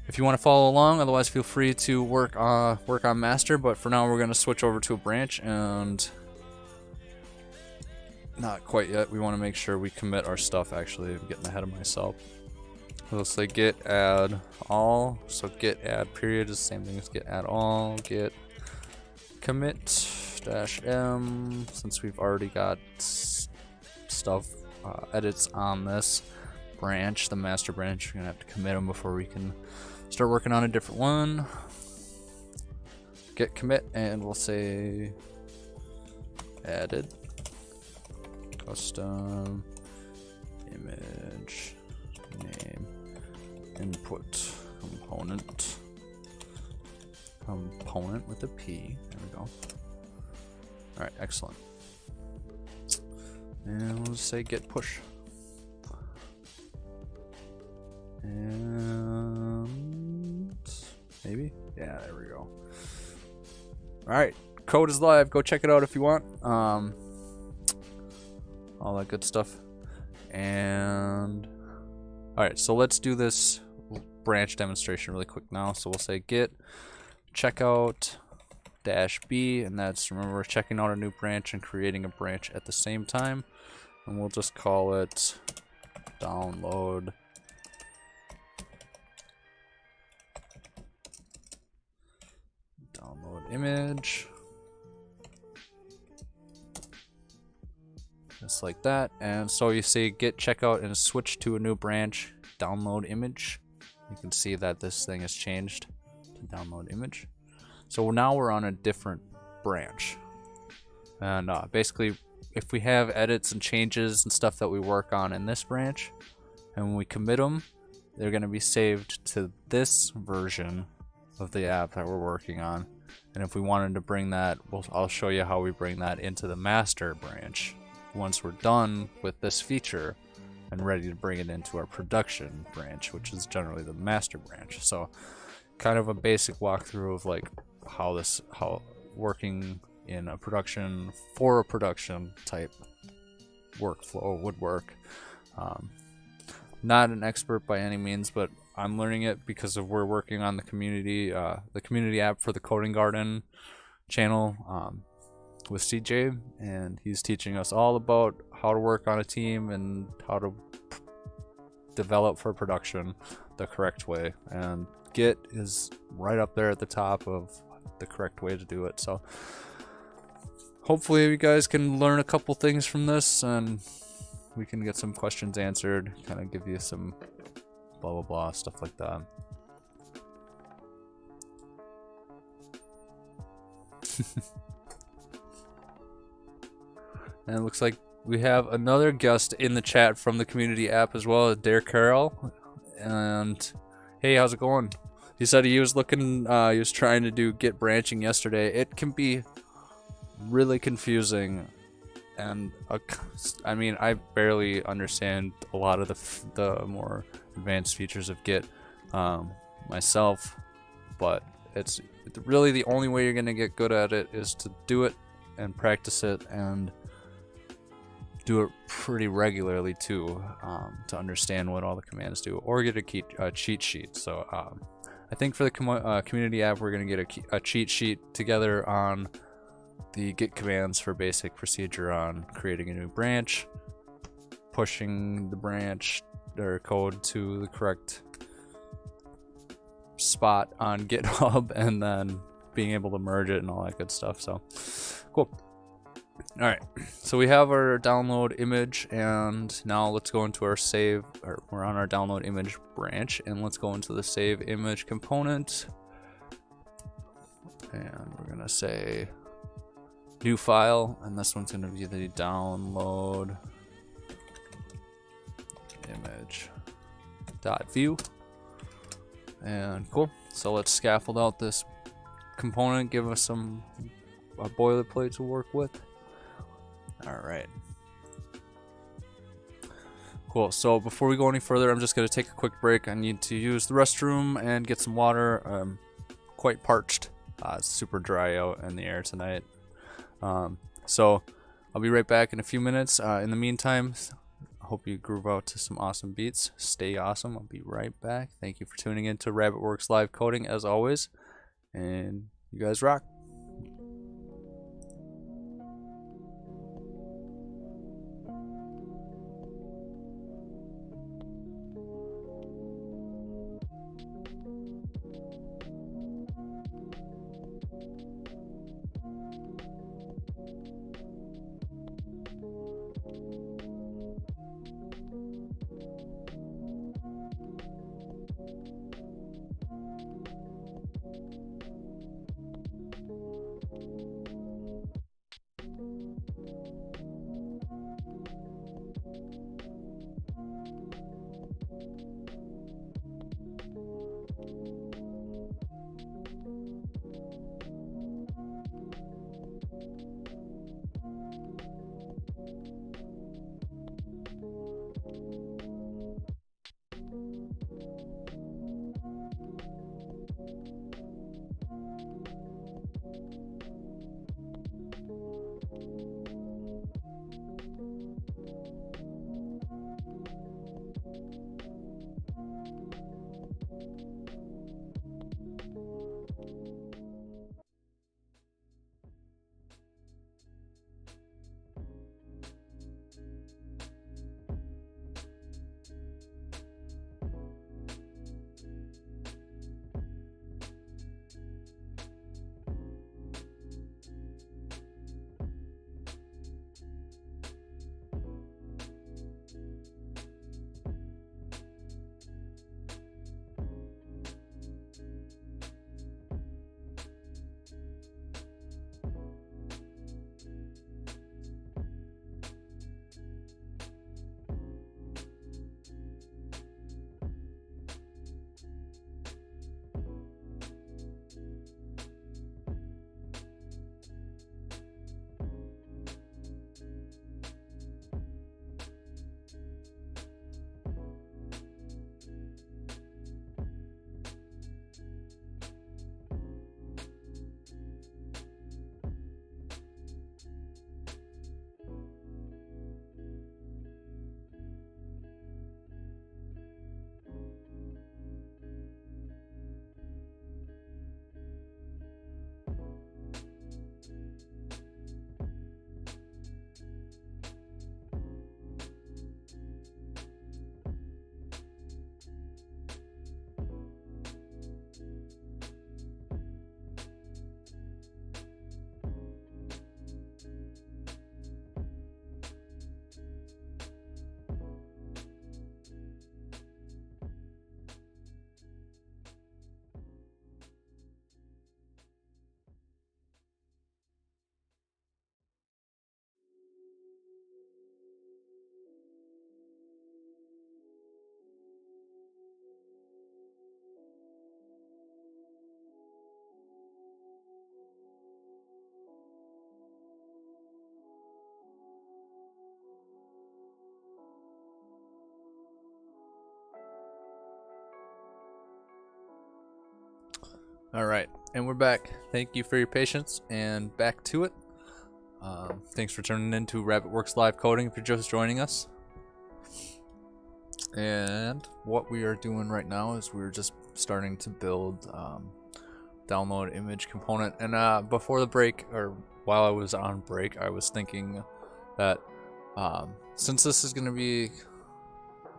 if you want to follow along, otherwise feel free to work on master, but for now we're going to switch over to a branch. And not quite yet, we want to make sure we commit our stuff. Actually, I'm getting ahead of myself. Let's say git add all. So git add period is the same thing as git add all. Git commit -m, since we've already got stuff, edits on this branch, the master branch. We're gonna have to commit them before we can start working on a different one. Git commit, and we'll say added custom image name input component with a P. There we go. All right, excellent. And we'll just say git push. And maybe, yeah, there we go. All right, code is live. Go check it out if you want. All that good stuff. And all right, so let's do this branch demonstration really quick now. So we'll say git checkout -b, and that's, remember, we're checking out a new branch and creating a branch at the same time. And we'll just call it download image, just like that. And so you say git checkout and switch to a new branch, download image. You can see that this thing has changed to download image. So now we're on a different branch, and basically if we have edits and changes and stuff that we work on in this branch, and when we commit them, they're going to be saved to this version of the app that we're working on. And if we wanted to bring that, I'll show you how we bring that into the master branch once we're done with this feature and ready to bring it into our production branch, which is generally the master branch. So kind of a basic walkthrough of like how working in a production for a production type workflow would work. Not an expert by any means, but I'm learning it because of we're working on the community app for the Coding Garden channel with CJ, and he's teaching us all about how to work on a team and how to develop for production the correct way. And Git is right up there at the top of the correct way to do it. So hopefully you guys can learn a couple things from this, and we can get some questions answered, kind of give you some blah blah blah stuff like that. And it looks like we have another guest in the chat from the community app as well, Derek Carroll. And hey, how's it going? He said he was looking, he was trying to do Git branching yesterday. It can be really confusing, and I mean, I barely understand a lot of the more advanced features of Git myself, but it's really the only way you're gonna get good at it is to do it and practice it and do it pretty regularly too, to understand what all the commands do, or get a cheat sheet. So I think for the community app, we're gonna get a cheat sheet together on the Git commands for basic procedure on creating a new branch, pushing the branch or code to the correct spot on GitHub, and then being able to merge it and all that good stuff. So cool. All right, so we have our download image, and now let's go into our save, or we're on our download image branch, and let's go into the save image component, and we're gonna say new file, and this one's gonna be the download image.vue. And cool, so let's scaffold out this component, give us a boilerplate to work with. All right, cool. So before we go any further, I'm just gonna take a quick break. I need to use the restroom and get some water. I'm quite parched. It's super dry out in the air tonight. So I'll be right back in a few minutes. In the meantime, I hope you groove out to some awesome beats. Stay awesome. I'll be right back. Thank you for tuning in to RabbitWerks Live Coding as always, and you guys rock. All right, and we're back. Thank you for your patience, and back to it. Thanks for tuning in to RabbitWerks Live Coding if you're just joining us. And what we are doing right now is we're just starting to build download image component. And before the break, or while I was on break, I was thinking that since this is going to be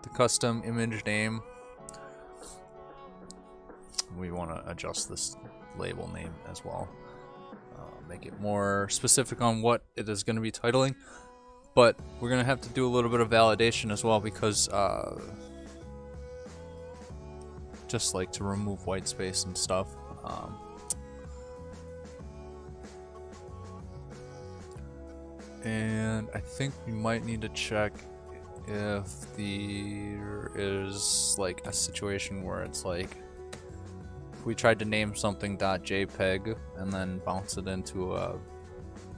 the custom image name, we want to adjust this label name as well. Make it more specific on what it is going to be titling. But we're going to have to do a little bit of validation as well, because just like to remove white space and stuff. And I think we might need to check if there is like a situation where it's like, if we tried to name something .jpeg and then bounce it into a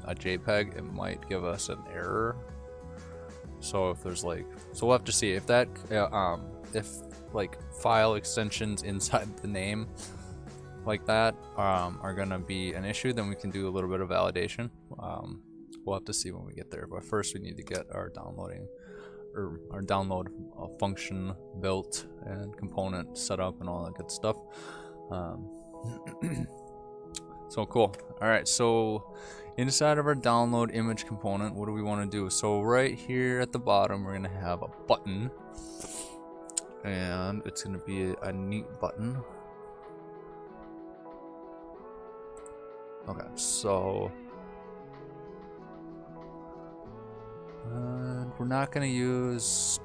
JPEG, it might give us an error. So if there's like, so we'll have to see if that, if like file extensions inside the name like that are gonna be an issue, then we can do a little bit of validation. We'll have to see when we get there. But first, we need to get our downloading or our download function built and component set up and all that good stuff. So cool. All right, so inside of our download image component, what do we want to do? So right here at the bottom, we're gonna have a button, and it's gonna be a neat button. Okay, so we're not gonna use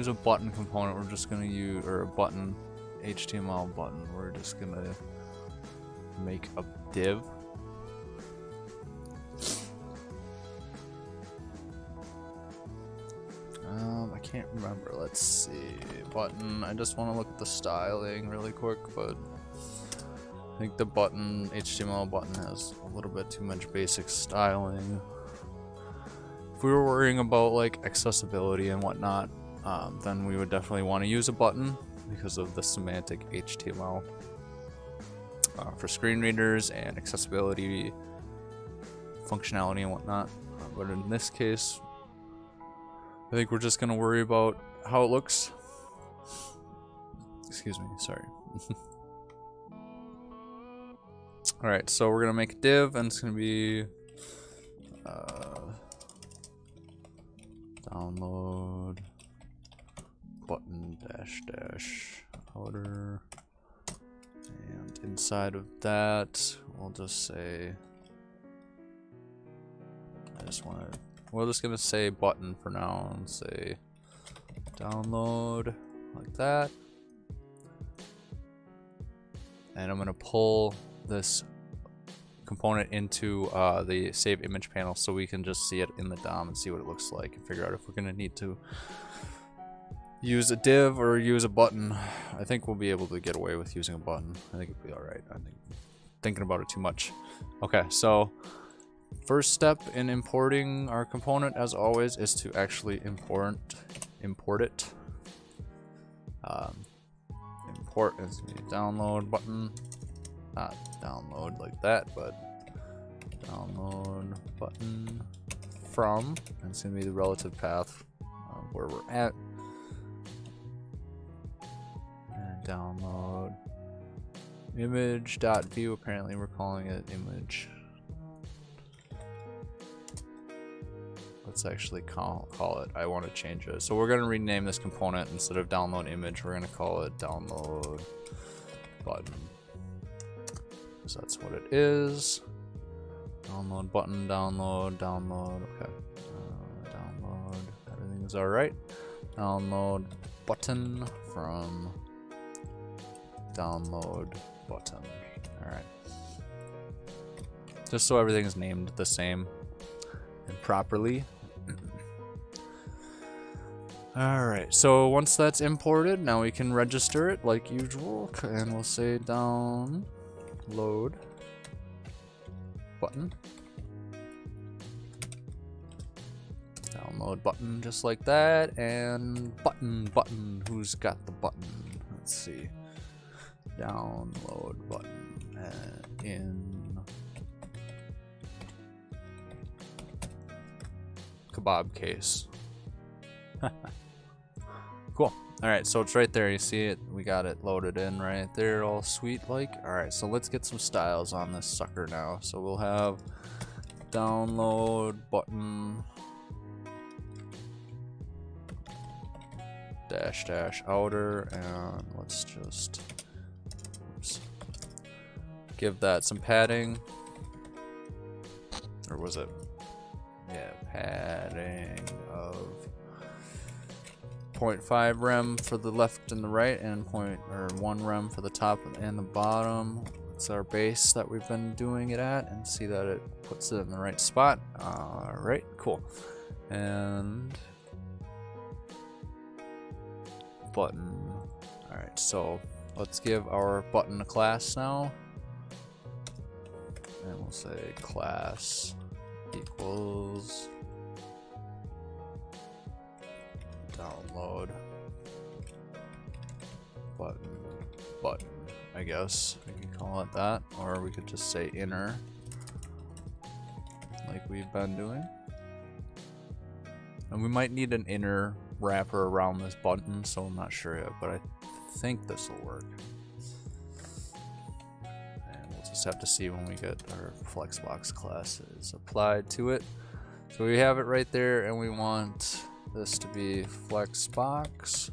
a button component. We're just gonna use, or a button HTML button. We're just gonna make a div. I can't remember. Let's see. Button. I just want to look at the styling really quick, but I think the button, HTML button, has a little bit too much basic styling. If we were worrying about like accessibility and whatnot, then we would definitely want to use a button because of the semantic HTML for screen readers and accessibility, functionality and whatnot. But in this case, I think we're just going to worry about how it looks. Excuse me, sorry. Alright, so we're going to make a div, and it's going to be download button dash dash outer, and inside of that we'll just say, we're just gonna say button for now and say download like that, and I'm gonna pull this component into the save image panel so we can just see it in the DOM and see what it looks like and figure out if we're gonna need to use a div or use a button. I think we'll be able to get away with using a button. I think it'll be alright. I think thinking about it too much. Okay, so first step in importing our component, as always, is to actually import it. Import is the download button, not download like that, but download button from, and it's gonna be the relative path of where we're at. And download image.view, apparently we're calling it image. Let's actually call it, I want to change it. So we're going to rename this component. Instead of download image, we're going to call it download button. So that's what it is. Download button, download, okay. Download, everything's alright. Download button from download button. Alright. Just so everything is named the same and properly. Alright, so once that's imported, now we can register it like usual, and we'll say download button. Download button just like that, and button, who's got the button? Let's see. Download button in kebab case. Cool. Alright, so it's right there. You see it? We got it loaded in right there, all sweet like. Alright, so let's get some styles on this sucker now. So we'll have download button dash dash outer, and let's just give that some padding. Or was it? Yeah, padding of 0.5 rem for the left and the right, and 1 rem for the top and the bottom. It's our base that we've been doing it at, and see that it puts it in the right spot. Alright, cool. And button. Alright, so let's give our button a class now. And we'll say class equals download button, I guess we can call it that, or we could just say inner like we've been doing. And we might need an inner wrapper around this button, so I'm not sure yet, but I think this will work. And we'll just have to see when we get our Flexbox classes applied to it. So we have it right there, and we want this to be Flexbox.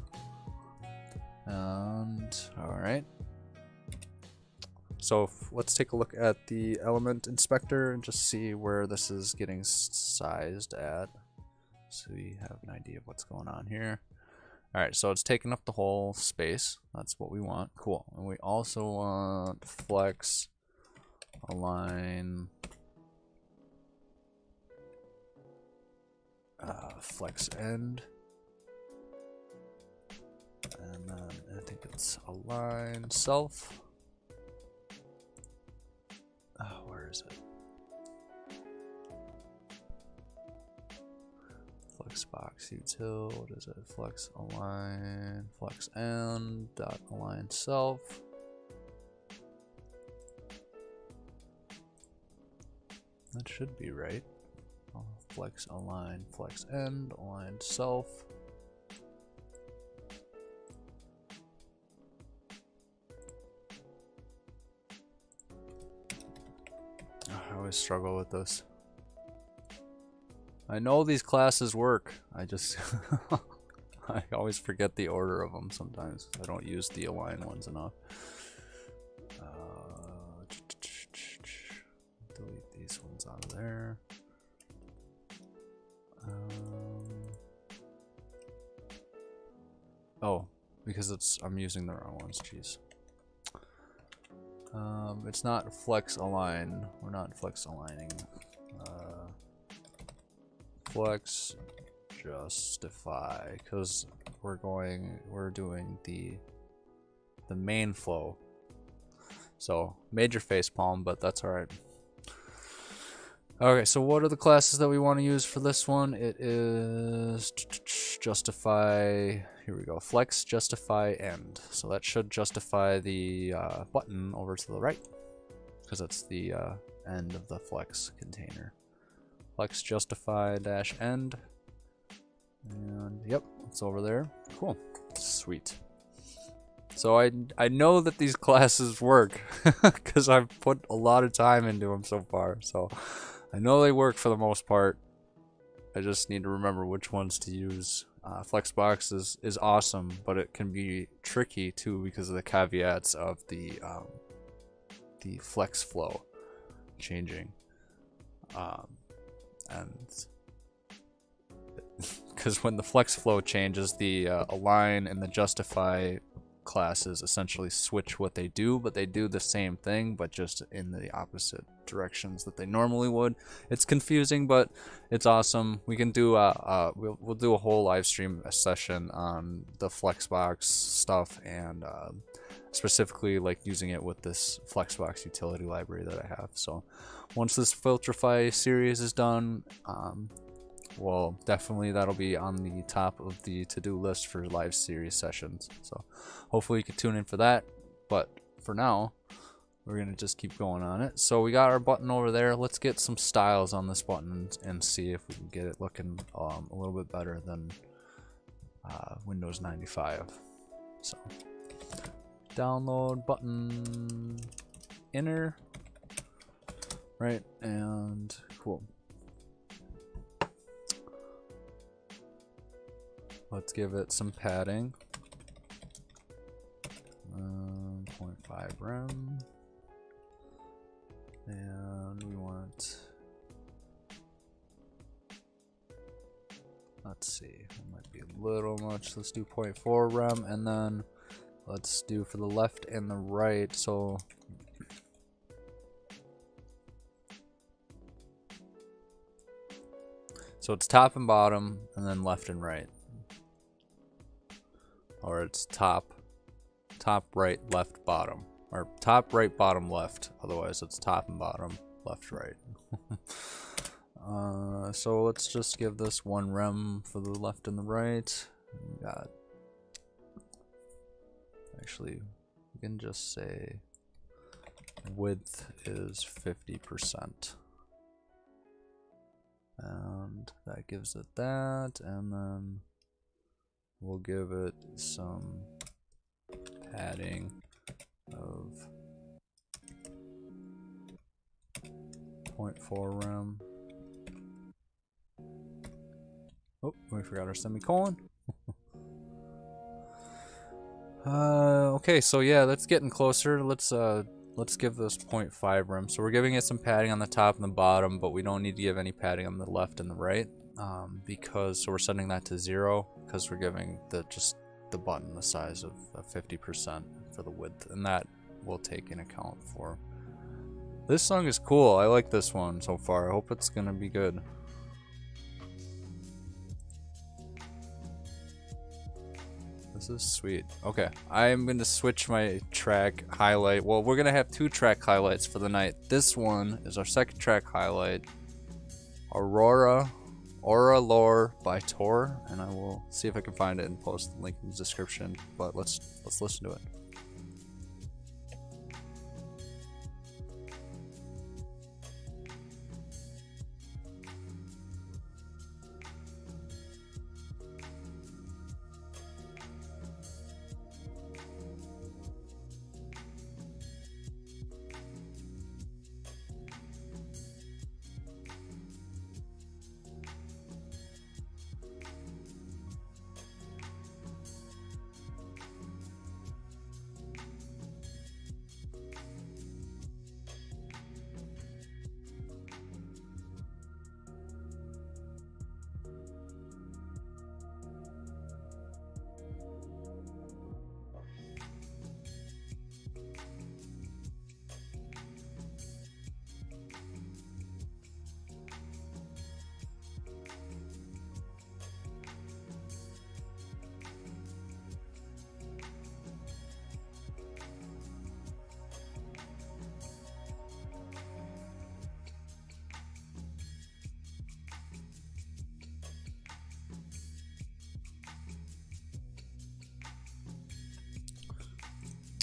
And alright. So let's take a look at the element inspector and just see where this is getting sized at, so we have an idea of what's going on here. Alright, so it's taking up the whole space. That's what we want. Cool. And we also want flex align flex end, and then I think it's align self. is it? Flexbox util, what is it? Flex align, flex end, dot align self. That should be right. Flex align, flex end, align self. I always struggle with this. I know these classes work. I just I always forget the order of them sometimes. I don't use the align ones enough. Delete these ones out of there. Oh, because I'm using the wrong ones. Jeez. It's not flex align. We're not flex aligning. Flex justify, because we're doing the main flow. So major facepalm, but that's all right. Okay, so what are the classes that we want to use for this one? It is justify. Here we go. Flex justify end. So that should justify the button over to the right, because that's the end of the flex container. Flex justify dash end. And yep, it's over there. Cool. Sweet. So I know that these classes work because I've put a lot of time into them so far. So I know they work for the most part. I just need to remember which ones to use. Flexbox is awesome, but it can be tricky too because of the caveats of the flex flow changing. And because when the flex flow changes, the align and the justify classes essentially switch what they do, but they do the same thing, but just in the opposite directions that they normally would. It's confusing, but it's awesome. We can do we'll do a whole live stream session on the Flexbox stuff and specifically like using it with this Flexbox utility library that I have. So once this Filtrify series is done, well, definitely that'll be on the top of the to-do list for live series sessions. So hopefully you can tune in for that. But for now, we're going to just keep going on it. So we got our button over there. Let's get some styles on this button and see if we can get it looking a little bit better than Windows 95. So download button inner, right? And cool. Let's give it some padding. 0.5 rem. And we want, let's see, it might be a little much. Let's do 0.4 rem, and then let's do for the left and the right. So it's top and bottom, and then left and right. Or it's top, right, left, bottom. Or top, right, bottom, left. Otherwise, it's top and bottom, left, right. So let's just give this one rem for the left and the right. We got, actually, we can just say width is 50%. And that gives it that, and then we'll give it some padding of 0.4 rem. Oh, we forgot our semicolon. Okay, so yeah, that's getting closer. Let's give this 0.5 rem. So we're giving it some padding on the top and the bottom, but we don't need to give any padding on the left and the right. Because so we're setting that to 0 because we're giving just the button the size of 50% for the width, and that will take in account for. This song is cool. I like this one so far. I hope it's gonna be good. This is sweet. Okay, I'm gonna switch my track highlight. Well, we're gonna have 2 track highlights for the night. This one is our second track highlight, Aura Lore by Tor, and I will see if I can find it and post the link in the description. But let's listen to it.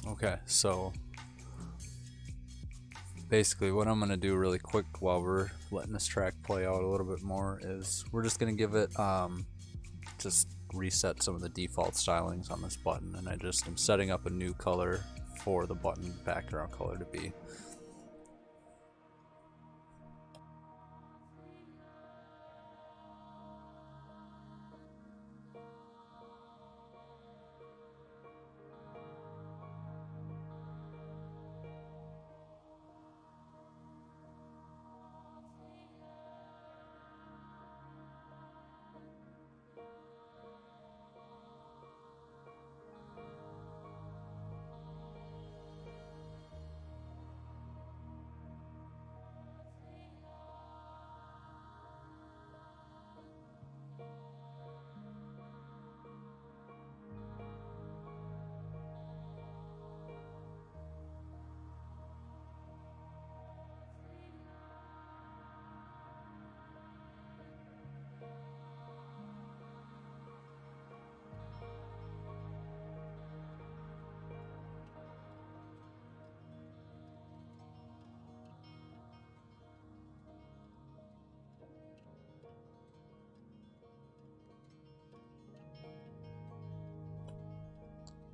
Okay, so basically what I'm going to do really quick while we're letting this track play out a little bit more is we're just going to give it just reset some of the default stylings on this button, and I just am setting up a new color for the button background color to be.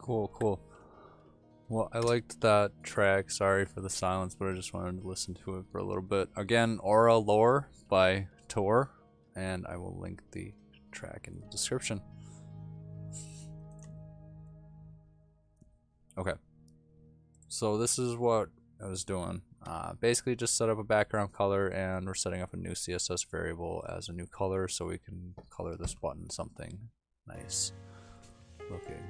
Cool. Well, I liked that track. Sorry for the silence, but I just wanted to listen to it for a little bit. Again, Aura Lore by Tor, and I will link the track in the description. Okay, so this is what I was doing. Basically just set up a background color, and we're setting up a new CSS variable as a new color so we can color this button something nice looking.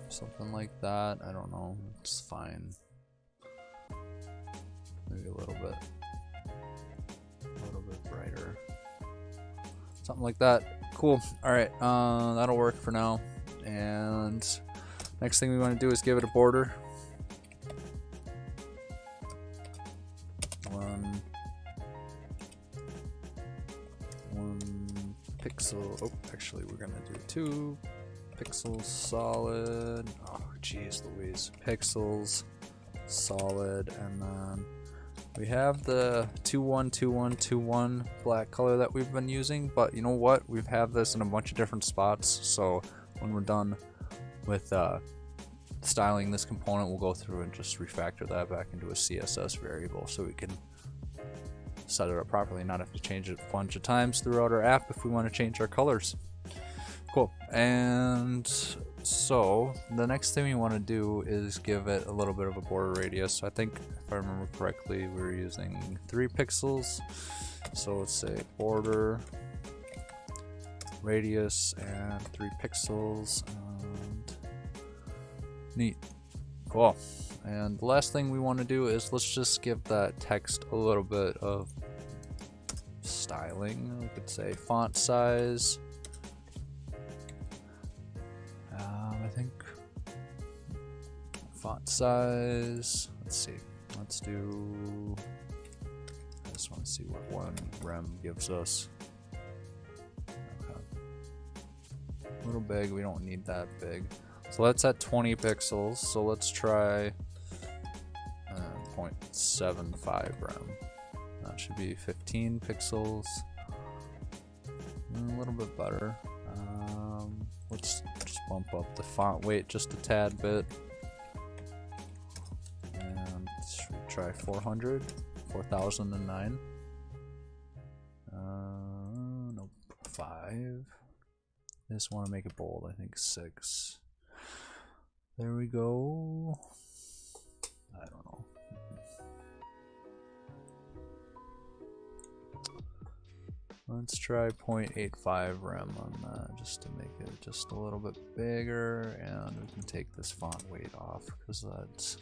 Something like that. I don't know. It's fine. Maybe a little bit brighter. Something like that. Cool. All right. That'll work for now. And next thing we want to do is give it a border. One pixel. Oh, actually, we're gonna do 2 pixels solid. Oh, geez, Louise. Pixels solid, and then we have the 212121 black color that we've been using. But you know what? We have this in a bunch of different spots. So when we're done with styling this component, we'll go through and just refactor that back into a CSS variable so we can set it up properly, not have to change it a bunch of times throughout our app if we want to change our colors. Cool. And so the next thing we want to do is give it a little bit of a border radius. So I think if I remember correctly, we were using 3 pixels. So let's say border radius and 3 pixels, and neat. Cool. And the last thing we want to do is let's just give that text a little bit of styling. We could say font size font size. Let's see. Let's do. I just want to see what one rem gives us. Okay. A little big. We don't need that big. So that's at 20 pixels. So let's try 0.75 rem. That should be 15 pixels. A little bit better. Let's just bump up the font weight just a tad bit. And should we try 400? 4009. Nope. 5. I just want to make it bold. I think 6. There we go. I don't know. Let's try 0.85 rem on that just to make it just a little bit bigger, and we can take this font weight off because that's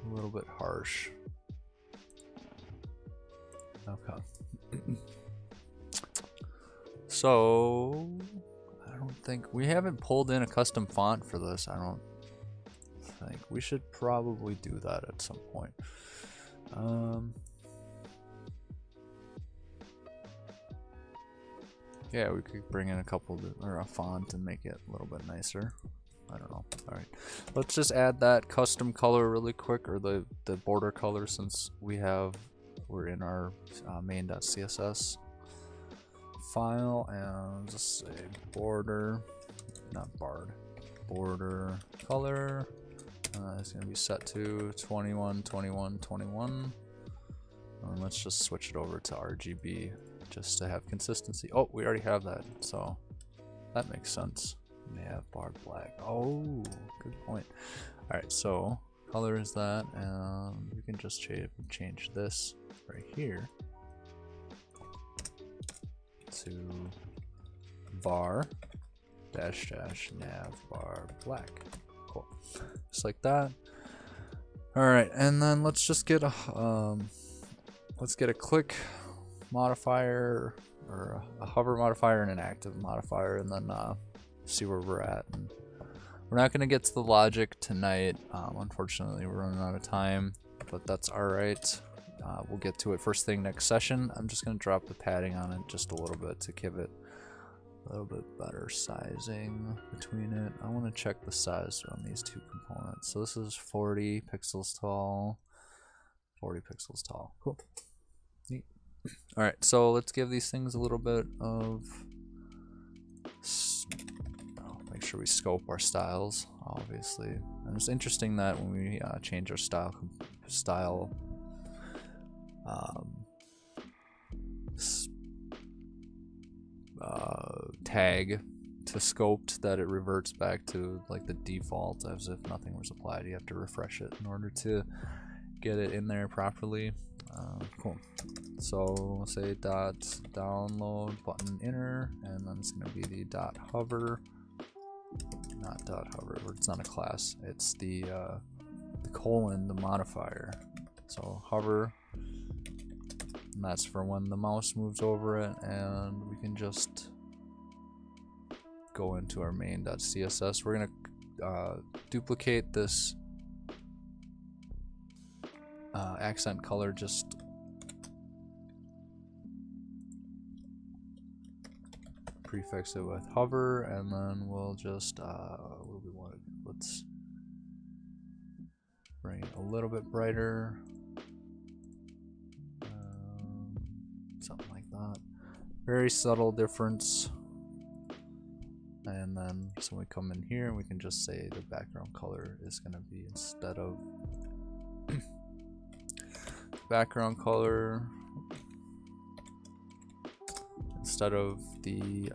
a little bit harsh. Okay. So I don't think we haven't pulled in a custom font for this. I don't think we should probably do that at some point. Yeah, we could bring in a couple or a font and make it a little bit nicer. I don't know. All right, let's just add that custom color really quick, or the border color, since we're in our main.css file, and just say border, not barred, border color. It's gonna be set to 21, 21, 21. And let's just switch it over to RGB just to have consistency. Oh, we already have that, so that makes sense. We have barred black. Oh, good point. All right, so color is that, and we can just change this right here to var dash dash nav bar black. Cool, just like that. All right, and then let's just get a click modifier, or a hover modifier and an active modifier, and then see where we're at. And we're not going to get to the logic tonight, unfortunately. We're running out of time, but that's all right. We'll get to it first thing next session. I'm just going to drop the padding on it just a little bit to give it a little bit better sizing between it. I want to check the size on these two components. So this is 40 pixels tall, 40 pixels tall. Cool. Neat. All right, so let's give these things a little bit of, make sure we scope our styles, obviously. And it's interesting that when we change our style tag to scoped, that it reverts back to like the default as if nothing was applied. You have to refresh it in order to get it in there properly. Cool. So say dot download button inner, and then it's going to be the dot hover, not dot hover. It's not a class. It's the colon, the modifier. So hover, and that's for when the mouse moves over it, and we can just go into our main.css. We're going to duplicate this accent color, just prefix it with hover, and then we'll just what do we want? Let's bring it a little bit brighter, something like that. Very subtle difference. And then so we come in here and we can just say the background color is going to be, instead of background color, instead of the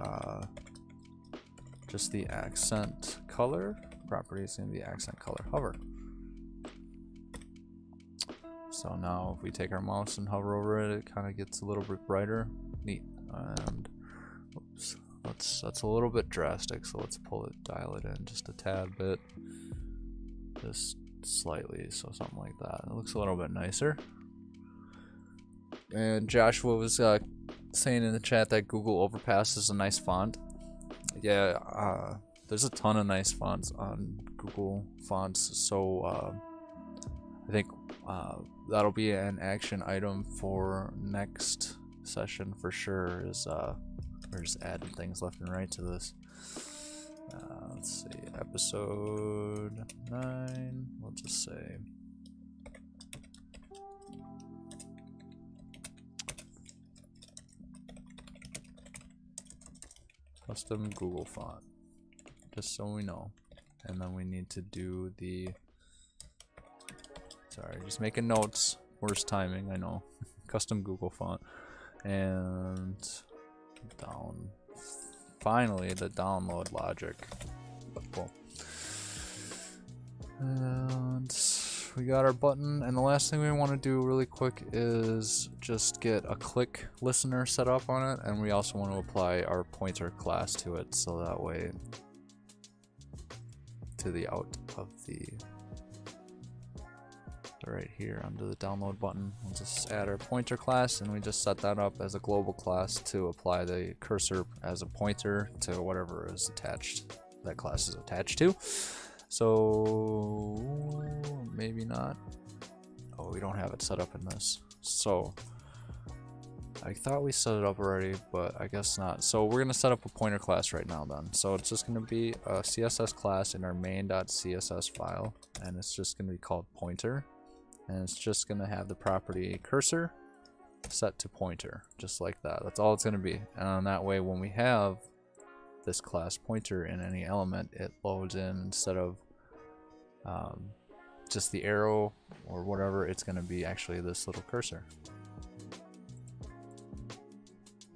just the accent color property, is going to be accent color hover. So now if we take our mouse and hover over it, it kind of gets a little bit brighter. Neat. And oops, that's a little bit drastic, so let's dial it in just a tad bit, just slightly, so something like that. It looks a little bit nicer. And Joshua was saying in the chat that Google Overpass is a nice font. Yeah, there's a ton of nice fonts on Google Fonts, so I think that'll be an action item for next session for sure. Is we're just adding things left and right to this. Let's see, episode 9. We'll just say custom Google font, just so we know. And then we need to do the, sorry, just making notes, worst timing, I know. Custom Google font, and down, finally the download logic. Cool. And we got our button, and the last thing we want to do really quick is just get a click listener set up on it, and we also want to apply our pointer class to it, so that way to the out of the right here under the download button, we'll just add our pointer class, and we just set that up as a global class to apply the cursor as a pointer to whatever is attached, that class is attached to. So maybe not. Oh, we don't have it set up in this. So I thought we set it up already, but I guess not. So we're gonna set up a pointer class right now then. So it's just gonna be a CSS class in our main.css file, and it's just gonna be called pointer, and it's just gonna have the property cursor set to pointer, just like that. That's all it's gonna be. And that way, when we have this class pointer in any element, it loads in instead of just the arrow or whatever. It's going to be actually this little cursor.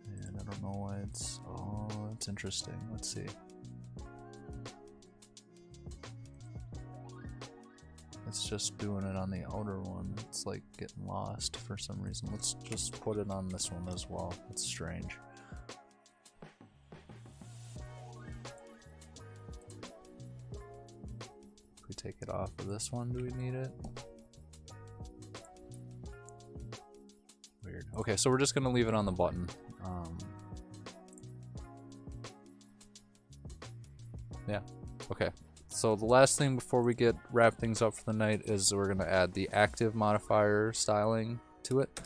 And I don't know why it's, oh, it's interesting. Let's see. It's just doing it on the outer one. It's like getting lost for some reason. Let's just put it on this one as well. It's strange. Take it off of this one. Do we need it? Weird. Okay, so we're just gonna leave it on the button. Yeah. Okay. So the last thing before we wrap things up for the night is we're gonna add the active modifier styling to it.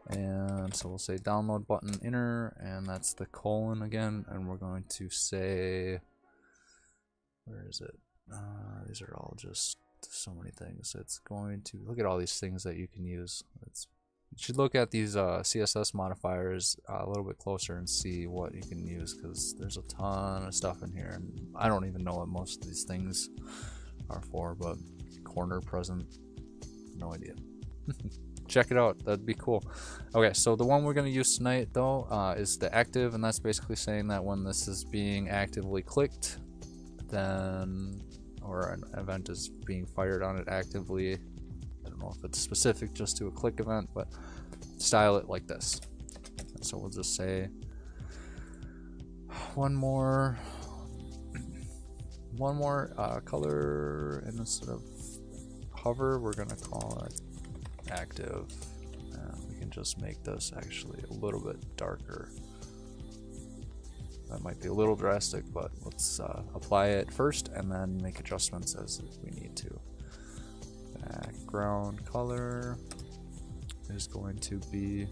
And so we'll say download button inner, and that's the colon again, and we're going to say, where is it? These are all just so many things. It's going to look at all these things that you can use. You should look at these CSS modifiers a little bit closer and see what you can use, because there's a ton of stuff in here, and I don't even know what most of these things are for. But corner, present, no idea. Check it out, that'd be cool. Okay, so the one we're going to use tonight though is the active, and that's basically saying that when this is being actively clicked, then, or an event is being fired on it actively. I don't know if it's specific just to a click event, but style it like this. And so we'll just say one more color, and instead of hover, we're gonna call it active, and we can just make this actually a little bit darker. That might be a little drastic, but let's apply it first and then make adjustments as we need to. Background color is going to be,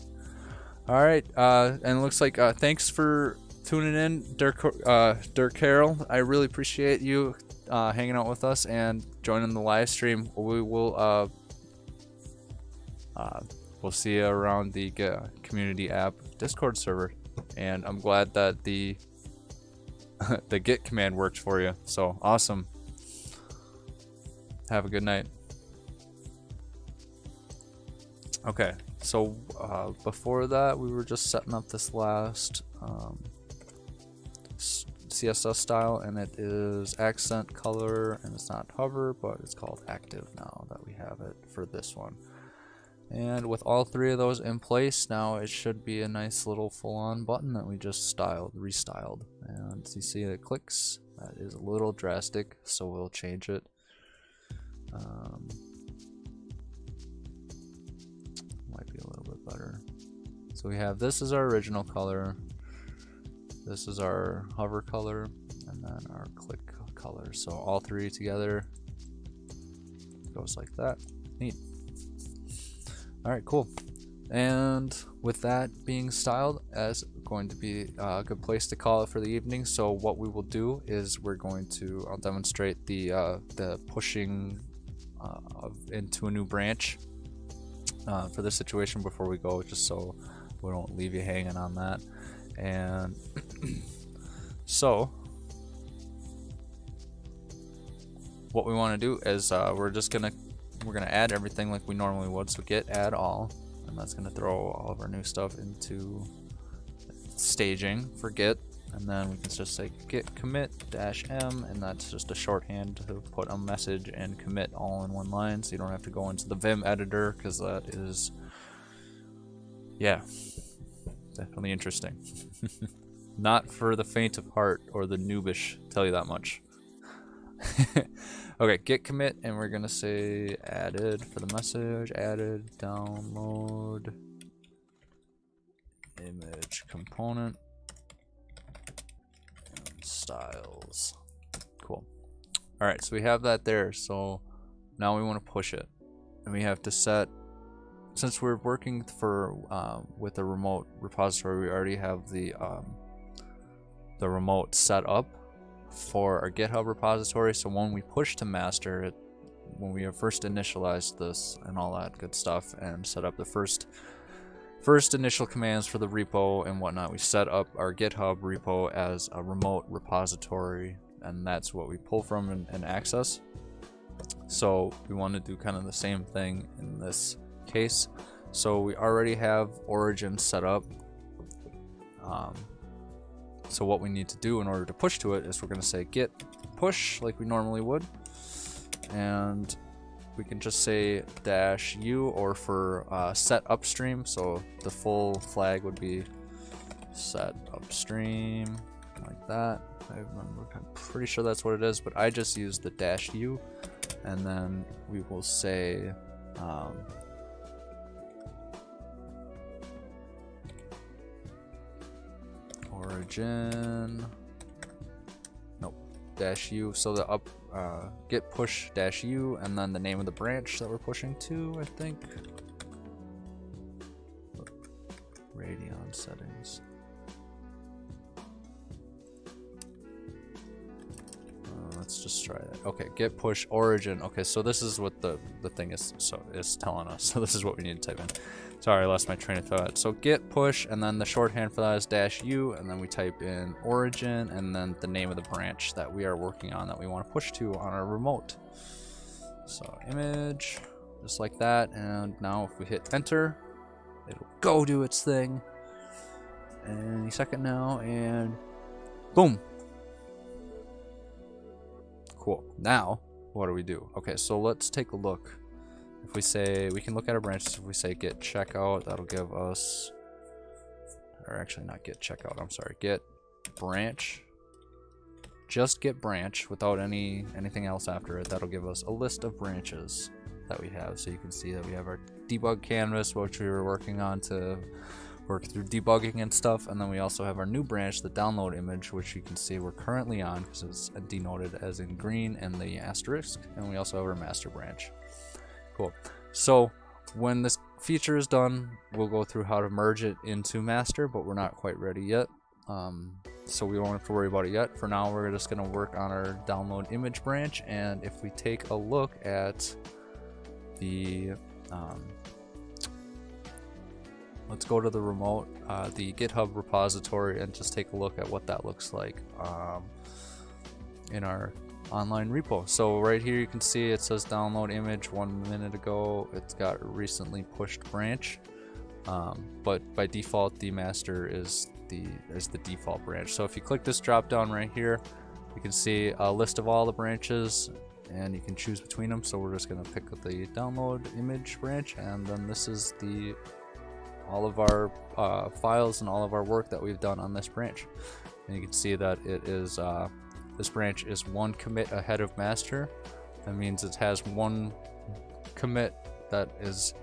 all right, and it looks like thanks for tuning in, Dirk Carroll. I really appreciate you hanging out with us and joining the live stream. We will we'll see you around the community app Discord server. And I'm glad that the the git command worked for you. So awesome. Have a good night. Okay, so before that, we were just setting up this last CSS style, and it is accent color, and it's not hover, but it's called active now that we have it for this one. And with all three of those in place, now it should be a nice little full-on button that we just restyled. And you see it clicks. That is a little drastic, so we'll change it. Might be a little bit better. So we have, this is our original color, this is our hover color, and then our click color. So all three together goes like that. Neat. All right, cool. And with that being styled as going to be a good place to call it for the evening. So what we will do is we're going to, I'll demonstrate the pushing into a new branch for this situation before we go, just so we don't leave you hanging on that. And so what we want to do is we're gonna add everything like we normally would. So git add all, and that's gonna throw all of our new stuff into staging for Git, and then we can just say git commit -m, and that's just a shorthand to put a message and commit all in one line, so you don't have to go into the Vim editor, because that is, yeah, definitely interesting. Not for the faint of heart or the noobish, tell you that much. Okay, git commit, and we're gonna say added for the message, added download image component and styles. Cool. All right, so we have that there. So now we want to push it, and we have to set, since we're working for with a remote repository, we already have the remote set up for our GitHub repository. So when we push to master it, when we have first initialized this and all that good stuff and set up the first initial commands for the repo and whatnot, we set up our GitHub repo as a remote repository, and that's what we pull from and access. So we want to do kind of the same thing in this case. So we already have origin set up. So what we need to do in order to push to it is we're going to say git push like we normally would, and we can just say -u, or for set upstream, so the full flag would be set upstream like that. I'm pretty sure that's what it is, but I just use the -u, and then we will say origin, nope, -u, so the up git push -u, and then the name of the branch that we're pushing to, I think. Radeon settings. Let's just try that. Okay, git push origin. Okay, so this is what the thing is telling us. So this is what we need to type in. Sorry, I lost my train of thought. So git push, and then the shorthand for that is -u, and then we type in origin, and then the name of the branch that we are working on that we want to push to on our remote. So image, just like that, and now if we hit enter, it'll go do its thing any second now, and boom. Cool. Now, what do we do? Okay, so let's take a look. If we say, we can look at our branches. If we say git checkout, that'll give us, or actually not git checkout, I'm sorry, git branch. Just git branch without anything else after it. That'll give us a list of branches that we have. So you can see that we have our debug canvas, which we were working on to work through debugging and stuff, and then we also have our new branch, the download image, which you can see we're currently on because it's denoted as in green and the asterisk, and we also have our master branch. Cool. So when this feature is done, we'll go through how to merge it into master, but we're not quite ready yet, so we won't have to worry about it yet. For now, we're just going to work on our download image branch, and if we take a look at the let's go to the remote, the GitHub repository, and just take a look at what that looks like in our online repo. So right here you can see it says download image 1 minute ago. It's got a recently pushed branch, but by default the master is the default branch. So if you click this drop down right here, you can see a list of all the branches, and you can choose between them. So we're just going to pick up the download image branch, and then this is all of our files and all of our work that we've done on this branch. And you can see that it is this branch is one commit ahead of master. That means it has one commit that is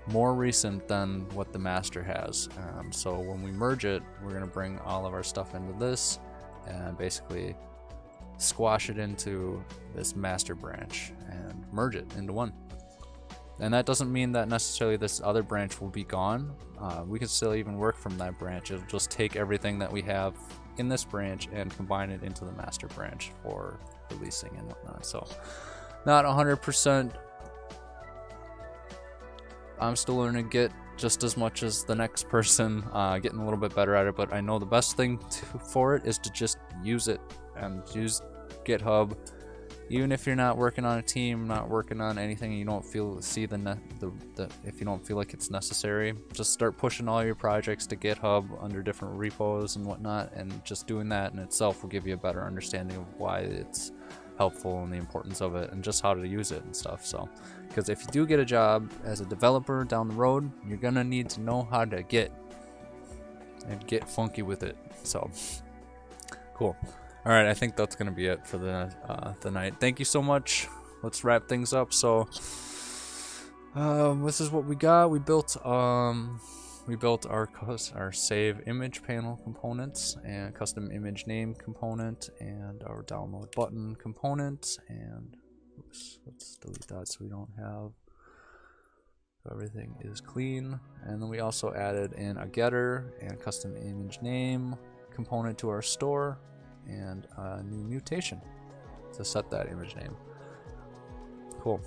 more recent than what the master has. So when we merge it, we're going to bring all of our stuff into this and basically squash it into this master branch and merge it into one. And that doesn't mean that necessarily this other branch will be gone. We can still even work from that branch. It'll just take everything that we have in this branch and combine it into the master branch for releasing and whatnot. So not 100%. I'm still learning Git just as much as the next person, getting a little bit better at it, but I know the best thing for it is to just use it and use GitHub. Even if you're not working on a team, not working on anything, and you don't if you don't feel like it's necessary, just start pushing all your projects to GitHub under different repos and whatnot, and just doing that in itself will give you a better understanding of why it's helpful and the importance of it and just how to use it and stuff. So, because if you do get a job as a developer down the road, you're gonna need to know how to get funky with it. So, cool. All right, I think that's gonna be it for the night. Thank you so much. Let's wrap things up. So, this is what we got. We built our save image panel components and custom image name component and our download button component. And oops, let's delete that so we don't have. Everything is clean. And then we also added in a getter and custom image name component to our store, and a new mutation to set that image name. Cool.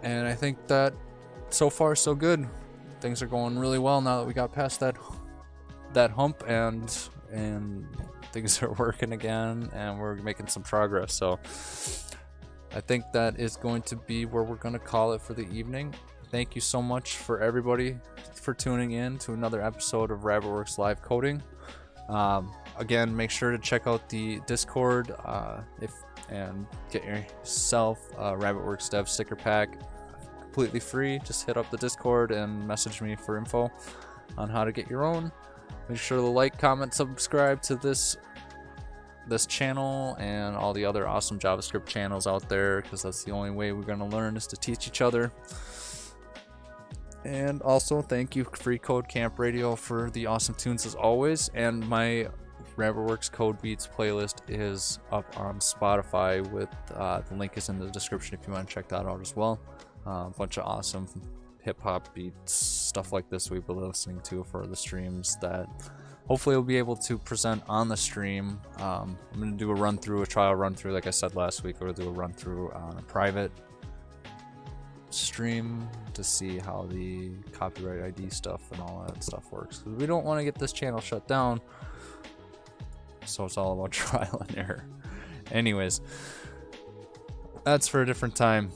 And I think that so far so good. Things are going really well now that we got past that hump, and things are working again, and we're making some progress. So I think that is going to be where we're going to call it for the evening. Thank you so much for everybody for tuning in to another episode of RabbitWerks Live Coding. Again, make sure to check out the Discord and get yourself a RabbitWerks Dev Sticker Pack completely free. Just hit up the Discord and message me for info on how to get your own. Make sure to like, comment, subscribe to this channel and all the other awesome JavaScript channels out there, because that's the only way we're going to learn is to teach each other. And also thank you Free Code Camp Radio for the awesome tunes as always, and my RabbitWerks Code Beats playlist is up on Spotify with the link is in the description if you want to check that out as well. A bunch of awesome hip-hop beats, stuff like this we've been listening to for the streams that hopefully we'll be able to present on the stream. I'm going to do a trial run-through like I said last week. We'll do a run-through on a private stream to see how the copyright ID stuff and all that stuff works, because we don't want to get this channel shut down, so it's all about trial and error. Anyways, that's for a different time.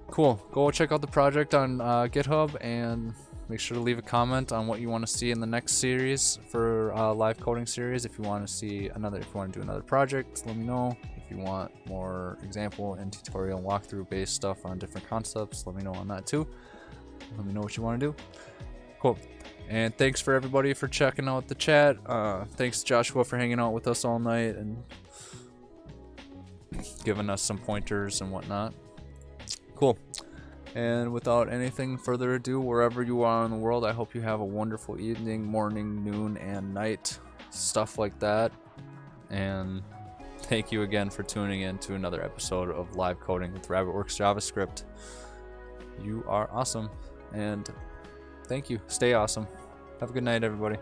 Cool. Go check out the project on GitHub, and make sure to leave a comment on what you want to see in the next series for live coding series. If you want to do another project, let me know. If you want more example and tutorial and walkthrough based stuff on different concepts, let me know on that too. Let me know what you want to do. Cool. And thanks for everybody for checking out the chat. Thanks Joshua for hanging out with us all night and giving us some pointers and whatnot. Cool. And without anything further ado, wherever you are in the world, I hope you have a wonderful evening, morning, noon, and night. Stuff like that. And thank you again for tuning in to another episode of Live Coding with RabbitWerks JavaScript. You are awesome. And thank you. Stay awesome. Have a good night, everybody.